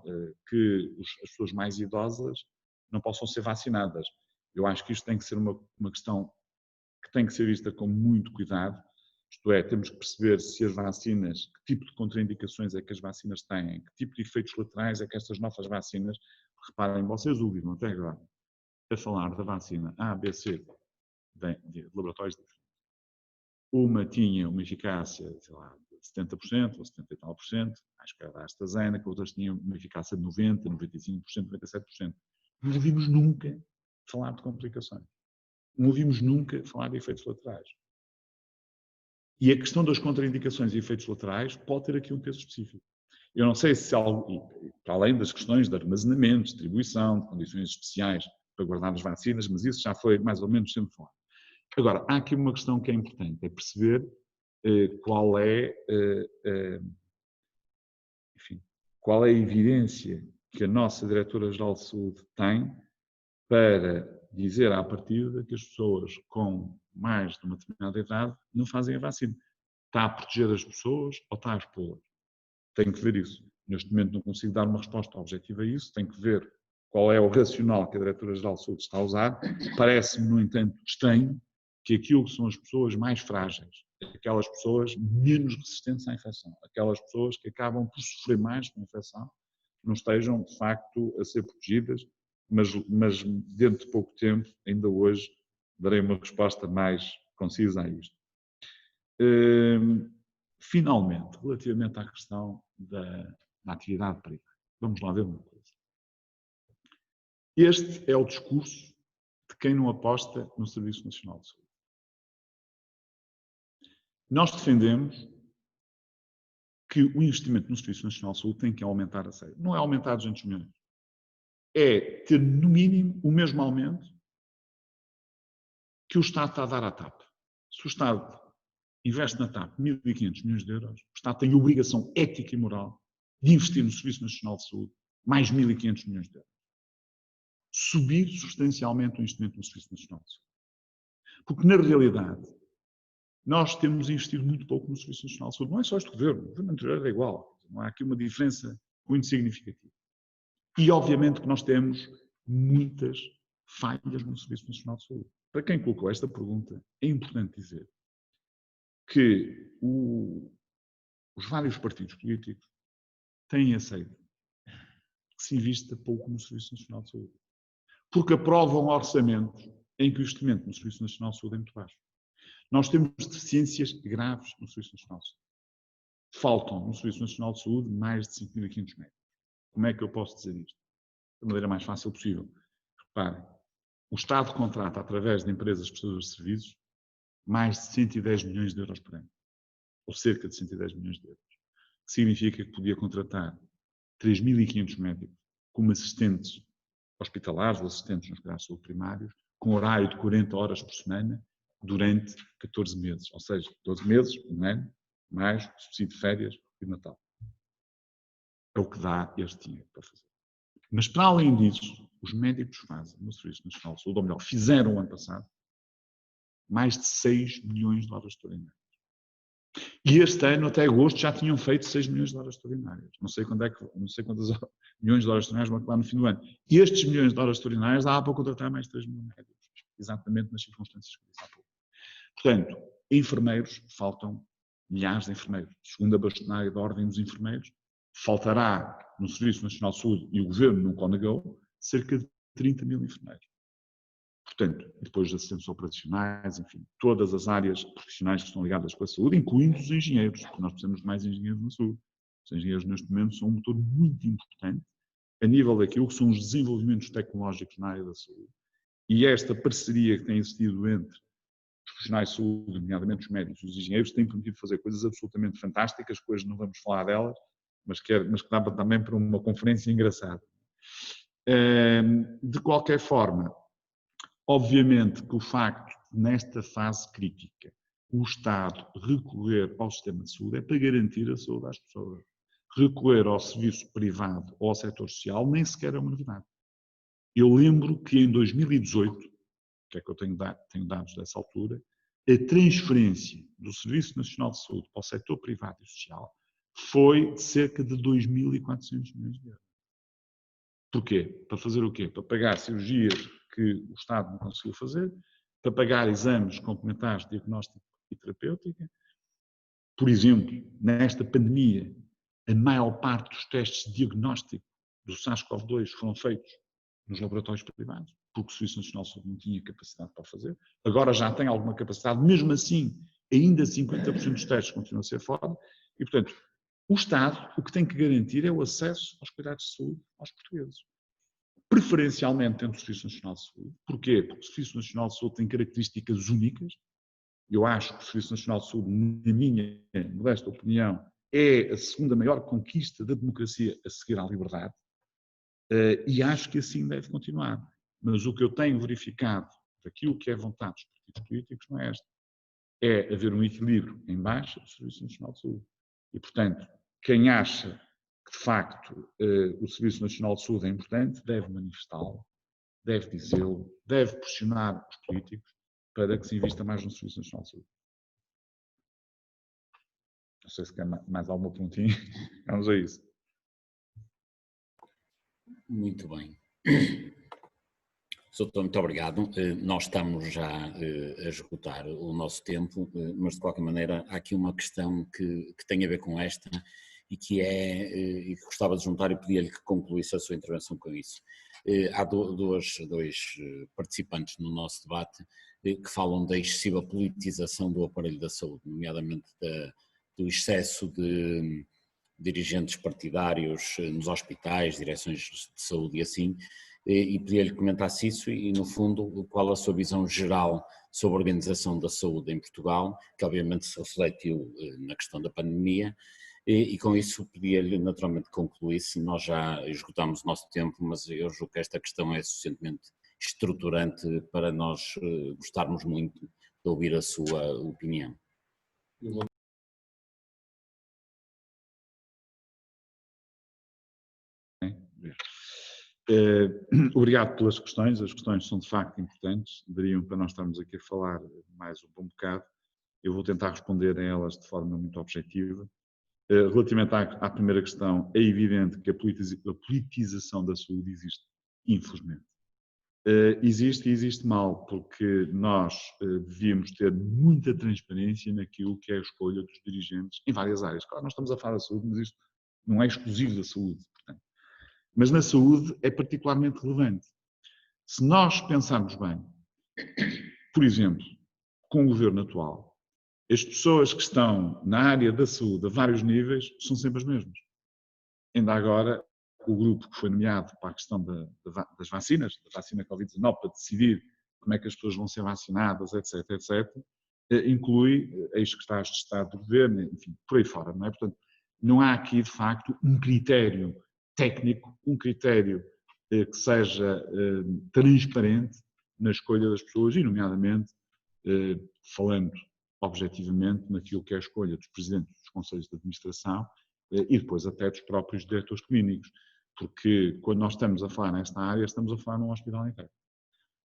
que as pessoas mais idosas não possam ser vacinadas. Eu acho que isto tem que ser uma questão que tem que ser vista com muito cuidado, isto é, temos que perceber se as vacinas, que tipo de contraindicações é que as vacinas têm, que tipo de efeitos laterais é que estas novas vacinas, reparem, vocês ouviram até agora a falar da vacina A, B, C, de laboratórios diferentes. Uma tinha uma eficácia, sei lá, de 70% ou 70 e tal por cento, acho que era da AstraZeneca, outras tinham uma eficácia de 90%, 95%, 97%. Não ouvimos nunca falar de complicações. Não ouvimos nunca falar de efeitos laterais. E a questão das contraindicações e efeitos laterais pode ter aqui um peso específico. Eu não sei se algo, para além das questões de armazenamento, distribuição, de condições especiais para guardar as vacinas, mas isso já foi mais ou menos sempre falado. Agora, há aqui uma questão que é importante, é perceber qual é a evidência que a nossa Diretora-Geral de Saúde tem para dizer à partida que as pessoas com mais de uma determinada idade não fazem a vacina. Está a proteger as pessoas ou está a expô-las? Tenho que ver isso. Neste momento não consigo dar uma resposta objetiva a isso, tenho que ver qual é o racional que a Diretora-Geral de Saúde está a usar. Parece-me, no entanto, estranho que aquilo que são as pessoas mais frágeis, aquelas pessoas menos resistentes à infecção, aquelas pessoas que acabam por sofrer mais com a infecção, não estejam, de facto, a ser protegidas, mas dentro de pouco tempo, ainda hoje, darei uma resposta mais concisa a isto. Finalmente, relativamente à questão da atividade privada, vamos lá ver uma coisa. Este é o discurso de quem não aposta no Serviço Nacional de Saúde. Nós defendemos que o investimento no Serviço Nacional de Saúde tem que aumentar a sério. Não é aumentar 200 milhões. É ter, no mínimo, o mesmo aumento que o Estado está a dar à TAP. Se o Estado investe na TAP 1.500 milhões de euros, o Estado tem a obrigação ética e moral de investir no Serviço Nacional de Saúde mais 1.500 milhões de euros. Subir substancialmente o investimento no Serviço Nacional de Saúde. Porque, na realidade, nós temos investido muito pouco no Serviço Nacional de Saúde. Não é só este governo, o governo anterior é igual. Não há aqui uma diferença muito significativa. E, obviamente, que nós temos muitas falhas no Serviço Nacional de Saúde. Para quem colocou esta pergunta, é importante dizer que os vários partidos políticos têm aceito que se invista pouco no Serviço Nacional de Saúde. Porque aprovam orçamentos em que o investimento no Serviço Nacional de Saúde é muito baixo. Nós temos deficiências graves no Serviço Nacional de Saúde. Faltam no Serviço Nacional de Saúde mais de 5.500 médicos. Como é que eu posso dizer isto? Da maneira mais fácil possível. Reparem, o Estado contrata, através de empresas prestadoras de serviços, mais de 110 milhões de euros por ano. Ou cerca de 110 milhões de euros. Que significa que podia contratar 3.500 médicos como assistentes hospitalares ou assistentes nos cuidados de saúde primários, com horário de 40 horas por semana, durante 14 meses. Ou seja, 12 meses, um ano, mais o subsídio de férias e de Natal. É o que dá este dinheiro para fazer. Mas, para além disso, os médicos fazem no Serviço Nacional de Saúde, ou melhor, fizeram o ano passado, mais de 6 milhões de horas extraordinárias. E este ano, até agosto, já tinham feito 6 milhões de horas extraordinárias. Não sei quantas milhões de horas extraordinárias vão acabar no fim do ano. E estes milhões de horas extraordinárias dá para contratar mais 3 mil médicos, exatamente nas circunstâncias que disse há pouco. Portanto, Enfermeiros, faltam milhares de enfermeiros. Segundo a bastonária da Ordem dos Enfermeiros, faltará no Serviço Nacional de Saúde, e o Governo nunca o negou, cerca de 30 mil enfermeiros. Portanto, depois de assistentes operacionais, enfim, todas as áreas profissionais que estão ligadas com a saúde, incluindo os engenheiros, porque nós precisamos de mais engenheiros na saúde. Os engenheiros, neste momento, são um motor muito importante a nível daquilo que são os desenvolvimentos tecnológicos na área da saúde. E esta parceria que tem existido entre os profissionais de saúde, nomeadamente os médicos e os engenheiros, tem permitido fazer coisas absolutamente fantásticas, que hoje não vamos falar delas, mas que dava também para uma conferência engraçada. De qualquer forma, obviamente que o facto, nesta fase crítica, o Estado recorrer ao sistema de saúde é para garantir a saúde às pessoas. Recorrer ao serviço privado ou ao setor social nem sequer é uma novidade. Eu lembro que em 2018, que é que eu tenho dados dessa altura, a transferência do Serviço Nacional de Saúde para o setor privado e social foi de cerca de 2.400 milhões de euros. Porquê? Para fazer o quê? Para pagar cirurgias que o Estado não conseguiu fazer, para pagar exames complementares de diagnóstico e terapêutica. Por exemplo, nesta pandemia, a maior parte dos testes de diagnóstico do SARS-CoV-2 foram feitos nos laboratórios privados, porque o Serviço Nacional de Saúde não tinha capacidade para fazer. Agora já tem alguma capacidade, mesmo assim, ainda 50% dos testes continuam a ser fora. E, portanto, o Estado o que tem que garantir é o acesso aos cuidados de saúde aos portugueses. Preferencialmente dentro do Serviço Nacional de Saúde. Porquê? Porque o Serviço Nacional de Saúde tem características únicas. Eu acho que o Serviço Nacional de Saúde, na minha modesta opinião, é a segunda maior conquista da democracia a seguir à liberdade. E acho que assim deve continuar. Mas o que eu tenho verificado daquilo que é vontade dos partidos políticos não é esta. É haver um equilíbrio em baixa do Serviço Nacional de Saúde. E, portanto, quem acha que, de facto, o Serviço Nacional de Saúde é importante, deve manifestá-lo, deve dizê-lo, deve pressionar os políticos para que se invista mais no Serviço Nacional de Saúde. Não sei se quer mais alguma perguntinha. Vamos a isso. Muito bem. Doutor, muito obrigado. Nós estamos já a esgotar o nosso tempo, mas de qualquer maneira há aqui uma questão que tem a ver com esta e que gostava de juntar e pedia-lhe que concluísse a sua intervenção com isso. Há dois participantes no nosso debate que falam da excessiva politização do aparelho da saúde, nomeadamente do excesso de dirigentes partidários nos hospitais, direções de saúde e assim, e pedia-lhe que comentasse isso e, no fundo, qual a sua visão geral sobre a organização da saúde em Portugal, que obviamente se refletiu na questão da pandemia, e com isso pedia-lhe naturalmente que concluísse. Nós já esgotámos o nosso tempo, mas eu julgo que esta questão é suficientemente estruturante para nós gostarmos muito de ouvir a sua opinião. Obrigado pelas questões. As questões são de facto importantes, dariam para nós estarmos aqui a falar mais um bom bocado. Eu vou tentar responder a elas de forma muito objetiva. Relativamente à primeira questão, é evidente que a politização da saúde existe, infelizmente. Existe e existe mal, porque nós devíamos ter muita transparência naquilo que é a escolha dos dirigentes em várias áreas. Claro, nós estamos a falar da saúde, mas isto não é exclusivo da saúde, portanto. Mas na saúde é particularmente relevante. Se nós pensarmos bem, por exemplo, com o governo atual, as pessoas que estão na área da saúde a vários níveis são sempre as mesmas. Ainda agora, o grupo que foi nomeado para a questão das vacinas, da vacina Covid-19, para decidir como é que as pessoas vão ser vacinadas, etc., inclui ex-secretários de Estado do Governo, enfim, por aí fora, não é? Portanto, não há aqui, de facto, um critério técnico, um critério que seja transparente na escolha das pessoas e, nomeadamente, falando objetivamente naquilo que é a escolha dos presidentes dos conselhos de administração e depois até dos próprios diretores clínicos, porque quando nós estamos a falar nesta área, estamos a falar num hospital inteiro.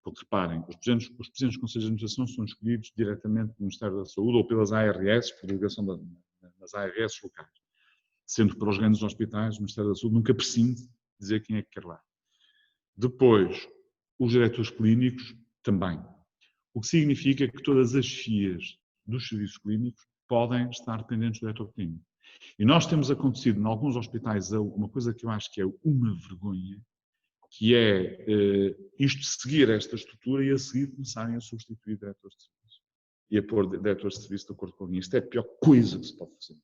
Porque reparem, os presidentes dos conselhos de administração são escolhidos diretamente pelo Ministério da Saúde ou pelas ARS, por delegação das ARS locais. Sendo que para os grandes hospitais, o Ministério da Saúde nunca prescinde dizer quem é que quer lá. Depois, os diretores clínicos também. O que significa que todas as chefias dos serviços clínicos podem estar dependentes do diretor clínico. E nós temos acontecido em alguns hospitais uma coisa que eu acho que é uma vergonha, que é isto seguir esta estrutura e a seguir começarem a substituir diretores de serviço e a pôr diretores de serviço de acordo com a linha. Isto é a pior coisa que se pode fazer.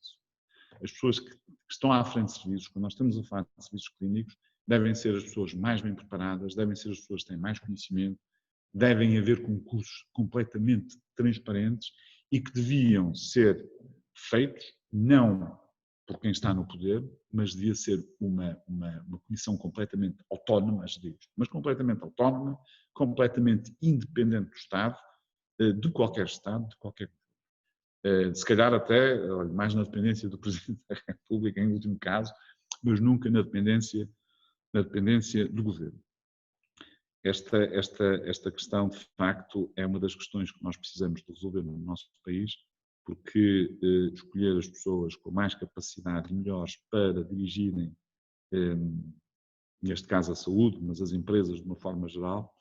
As pessoas que estão à frente de serviços, quando nós estamos a falar de serviços clínicos, devem ser as pessoas mais bem preparadas, devem ser as pessoas que têm mais conhecimento, devem haver concursos completamente transparentes e que deviam ser feitos, não por quem está no poder, mas devia ser uma comissão completamente autónoma, mas completamente autónoma, completamente independente do Estado, de qualquer Estado, de qualquer. Se calhar até, mais na dependência do Presidente da República, em último caso, mas nunca na dependência do Governo. Esta questão, de facto, é uma das questões que nós precisamos de resolver no nosso país, porque escolher as pessoas com mais capacidade e melhores para dirigirem, neste caso a saúde, mas as empresas de uma forma geral,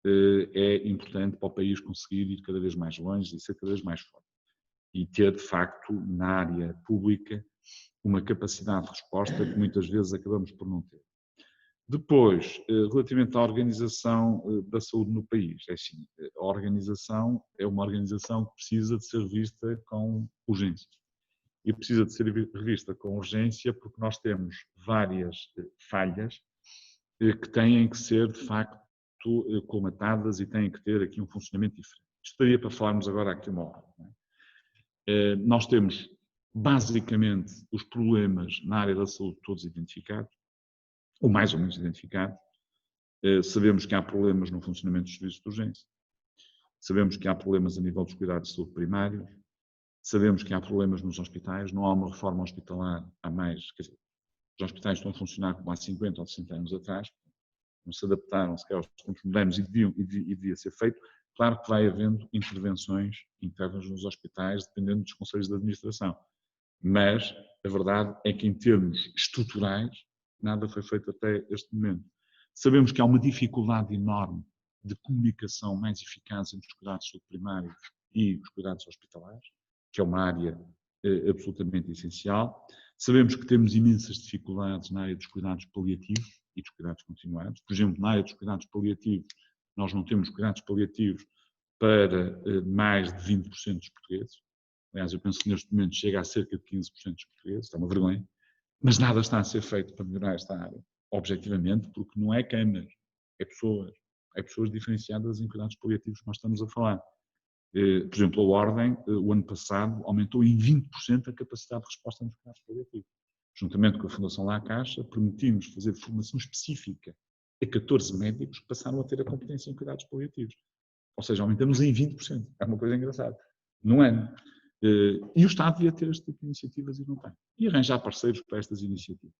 é importante para o país conseguir ir cada vez mais longe e ser cada vez mais forte. E ter, de facto, na área pública, uma capacidade de resposta que muitas vezes acabamos por não ter. Depois, relativamente à organização da saúde no país, é assim, a organização é uma organização que precisa de ser vista com urgência. E precisa de ser revista com urgência porque nós temos várias falhas que têm que ser, de facto, colmatadas e têm que ter aqui um funcionamento diferente. Estaria para falarmos agora aqui uma hora. Não é? Nós temos, basicamente, os problemas na área da saúde todos identificados, ou mais ou menos identificado. Sabemos que há problemas no funcionamento dos serviços de urgência, sabemos que há problemas a nível dos cuidados de saúde primários, sabemos que há problemas nos hospitais, não há uma reforma hospitalar há mais, quer dizer, os hospitais estão a funcionar como há 50 ou 60 anos atrás, não se adaptaram sequer aos tempos modernos e devia ser feito. Claro que vai havendo intervenções internas nos hospitais, dependendo dos conselhos de administração, mas a verdade é que em termos estruturais, nada foi feito até este momento. Sabemos que há uma dificuldade enorme de comunicação mais eficaz entre os cuidados de saúde primários e os cuidados hospitalares, que é uma área absolutamente essencial. Sabemos que temos imensas dificuldades na área dos cuidados paliativos e dos cuidados continuados. Por exemplo, na área dos cuidados paliativos, nós não temos cuidados paliativos para mais de 20% dos portugueses. Aliás, eu penso que neste momento chega a cerca de 15% dos portugueses, é uma vergonha. Mas nada está a ser feito para melhorar esta área, objetivamente, porque não é câmaras, é pessoas diferenciadas em cuidados paliativos que nós estamos a falar. Por exemplo, a Ordem, o ano passado, aumentou em 20% a capacidade de resposta nos cuidados paliativos. Juntamente com a Fundação La Caixa, permitimos fazer formação específica a 14 médicos que passaram a ter a competência em cuidados paliativos. Ou seja, aumentamos em 20%. É uma coisa engraçada. Num ano. E o Estado devia ter este tipo de iniciativas e não tem. E arranjar parceiros para estas iniciativas.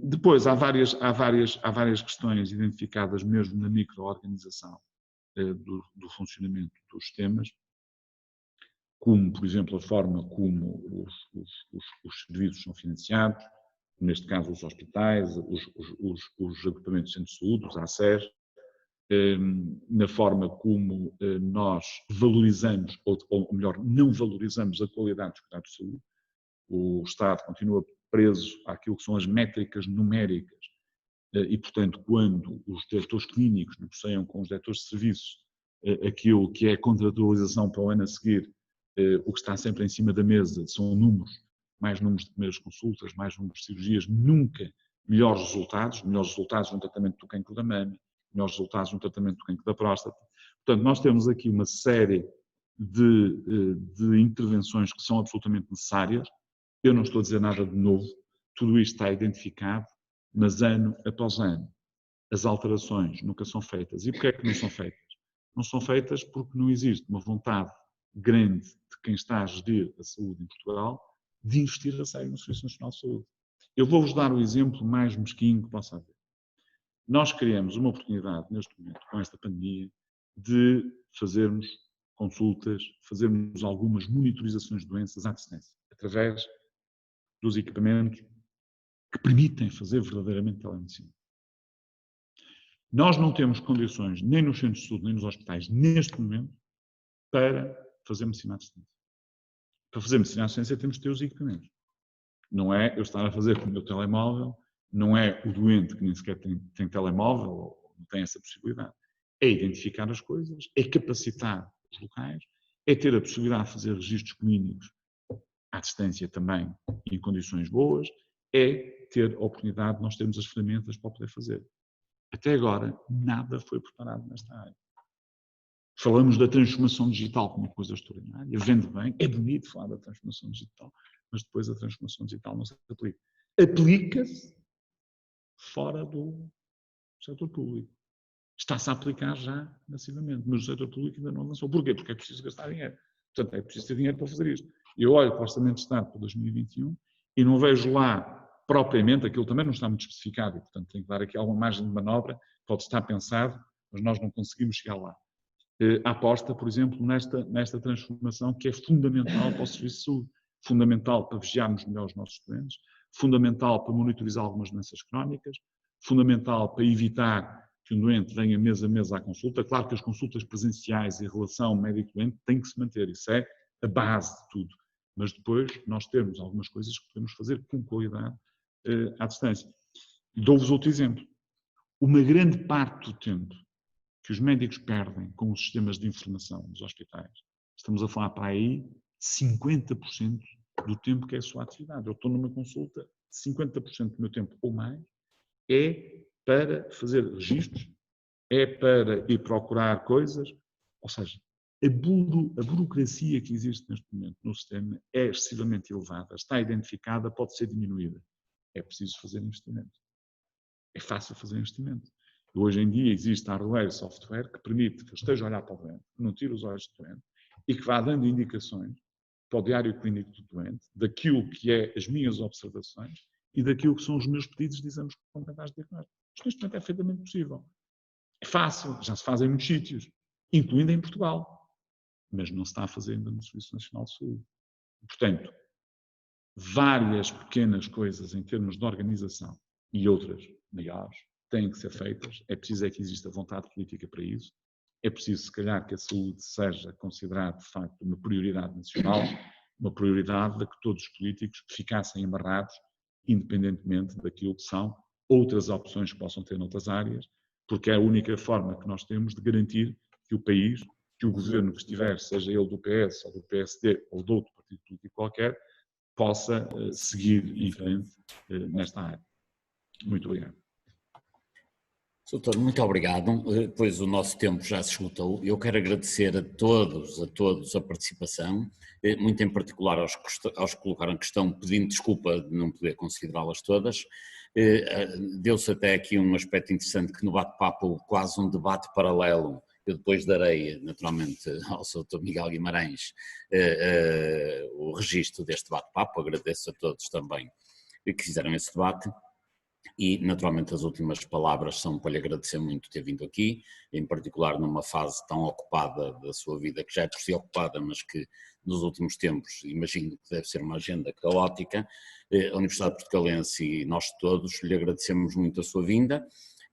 Depois, há várias questões identificadas mesmo na micro-organização do funcionamento dos sistemas, como, por exemplo, a forma como os serviços são financiados, neste caso os hospitais, os agrupamentos de centros de saúde, os ACES, na forma como nós valorizamos, ou melhor, não valorizamos a qualidade dos cuidados de saúde. O Estado continua preso àquilo que são as métricas numéricas e, portanto, quando os diretores clínicos negociam com os diretores de serviços aquilo que é a contratualização para o ano a seguir, o que está sempre em cima da mesa são números, mais números de primeiras consultas, mais números de cirurgias, nunca melhores resultados no tratamento do cancro da mama, melhores resultados no tratamento do cancro da próstata. Portanto, nós temos aqui uma série de intervenções que são absolutamente necessárias. Eu não estou a dizer nada de novo, tudo isto está identificado, mas ano após ano as alterações nunca são feitas. E porquê é que não são feitas? Não são feitas porque não existe uma vontade grande de quem está a gerir a saúde em Portugal de investir a sério no Serviço Nacional de Saúde. Eu vou-vos dar o exemplo mais mesquinho que possa haver. Nós criamos uma oportunidade, neste momento, com esta pandemia, de fazermos consultas, fazermos algumas monitorizações de doenças à distância, através dos equipamentos que permitem fazer verdadeiramente telemedicina. Nós não temos condições, nem nos centros de saúde, nem nos hospitais, neste momento, para fazer medicina à distância. Para fazer medicina à distância temos de ter os equipamentos. Não é eu estar a fazer com o meu telemóvel, não é o doente que nem sequer tem telemóvel ou não tem essa possibilidade. É identificar as coisas, é capacitar os locais, é ter a possibilidade de fazer registros clínicos à distância também, em condições boas, é ter a oportunidade de nós termos as ferramentas para poder fazer. Até agora, nada foi preparado nesta área. Falamos da transformação digital como uma coisa extraordinária, vende bem, é bonito falar da transformação digital, mas depois a transformação digital não se aplica. Aplica-se fora do setor público. Está-se a aplicar já massivamente, mas o setor público ainda não avançou. Porquê? Porque é preciso gastar dinheiro. Portanto, é preciso ter dinheiro para fazer isto. Eu olho para o Orçamento de Estado para 2021 e não vejo lá propriamente, aquilo também não está muito especificado, e, portanto, tem que dar aqui alguma margem de manobra, pode estar pensado, mas nós não conseguimos chegar lá. A aposta, por exemplo, nesta transformação que é fundamental para o serviço de saúde, fundamental para vigiarmos melhor os nossos doentes, fundamental para monitorizar algumas doenças crónicas, fundamental para evitar que um doente venha mês a mês à consulta. Claro que as consultas presenciais e a relação médico-doente têm que se manter, isso é a base de tudo. Mas depois nós temos algumas coisas que podemos fazer com qualidade à distância. Dou-vos outro exemplo. Uma grande parte do tempo que os médicos perdem com os sistemas de informação dos hospitais, estamos a falar para aí 50% do tempo que é a sua atividade. Eu estou numa consulta, 50% do meu tempo ou mais é para fazer registros, é para ir procurar coisas, ou seja, a burocracia que existe neste momento no sistema é excessivamente elevada, está identificada, pode ser diminuída. É preciso fazer investimento. É fácil fazer investimento. Hoje em dia existe hardware e software que permite que eu esteja a olhar para o doente, que não tire os olhos do doente e que vá dando indicações para o diário clínico do doente, daquilo que é as minhas observações e daquilo que são os meus pedidos de exames complementares de diagnóstico. Isto neste momento é perfeitamente possível. É fácil, já se faz em muitos sítios, incluindo em Portugal, mas não se está a fazer ainda no Serviço Nacional de Saúde. Portanto, várias pequenas coisas em termos de organização e outras maiores têm que ser feitas. É preciso é que exista vontade política para isso. É preciso, se calhar, que a saúde seja considerada, de facto, uma prioridade nacional, uma prioridade da que todos os políticos ficassem amarrados, independentemente daquilo que são outras opções que possam ter noutras áreas, porque é a única forma que nós temos de garantir que o país, que o governo que estiver, seja ele do PS ou do PSD ou de outro partido político qualquer, possa seguir em frente nesta área. Muito obrigado. Doutor, muito obrigado, pois o nosso tempo já se esgotou. Eu quero agradecer a todos a participação, muito em particular aos que colocaram questão, pedindo desculpa de não poder considerá-las todas. Deu-se até aqui um aspecto interessante que no bate-papo, quase um debate paralelo, eu depois darei naturalmente ao Dr. Miguel Guimarães o registro deste bate-papo, agradeço a todos também que fizeram esse debate. E, naturalmente, as últimas palavras são para lhe agradecer muito ter vindo aqui, em particular numa fase tão ocupada da sua vida, que já é por si ocupada, mas que nos últimos tempos imagino que deve ser uma agenda caótica. A Universidade Portucalense e nós todos lhe agradecemos muito a sua vinda.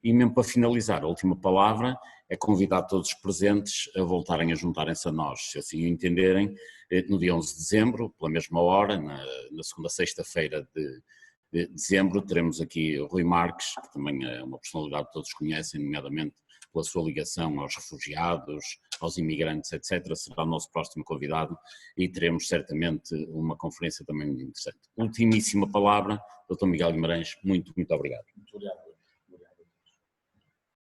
E mesmo para finalizar, a última palavra é convidar todos os presentes a voltarem a juntarem-se a nós, se assim o entenderem, no dia 11 de dezembro, pela mesma hora, na segunda sexta-feira de dezembro, teremos aqui o Rui Marques, que também é uma personalidade que todos conhecem, nomeadamente pela sua ligação aos refugiados, aos imigrantes, etc. Será o nosso próximo convidado e teremos certamente uma conferência também muito interessante. Ultimíssima palavra, Dr. Miguel Guimarães, muito obrigado. Muito obrigado.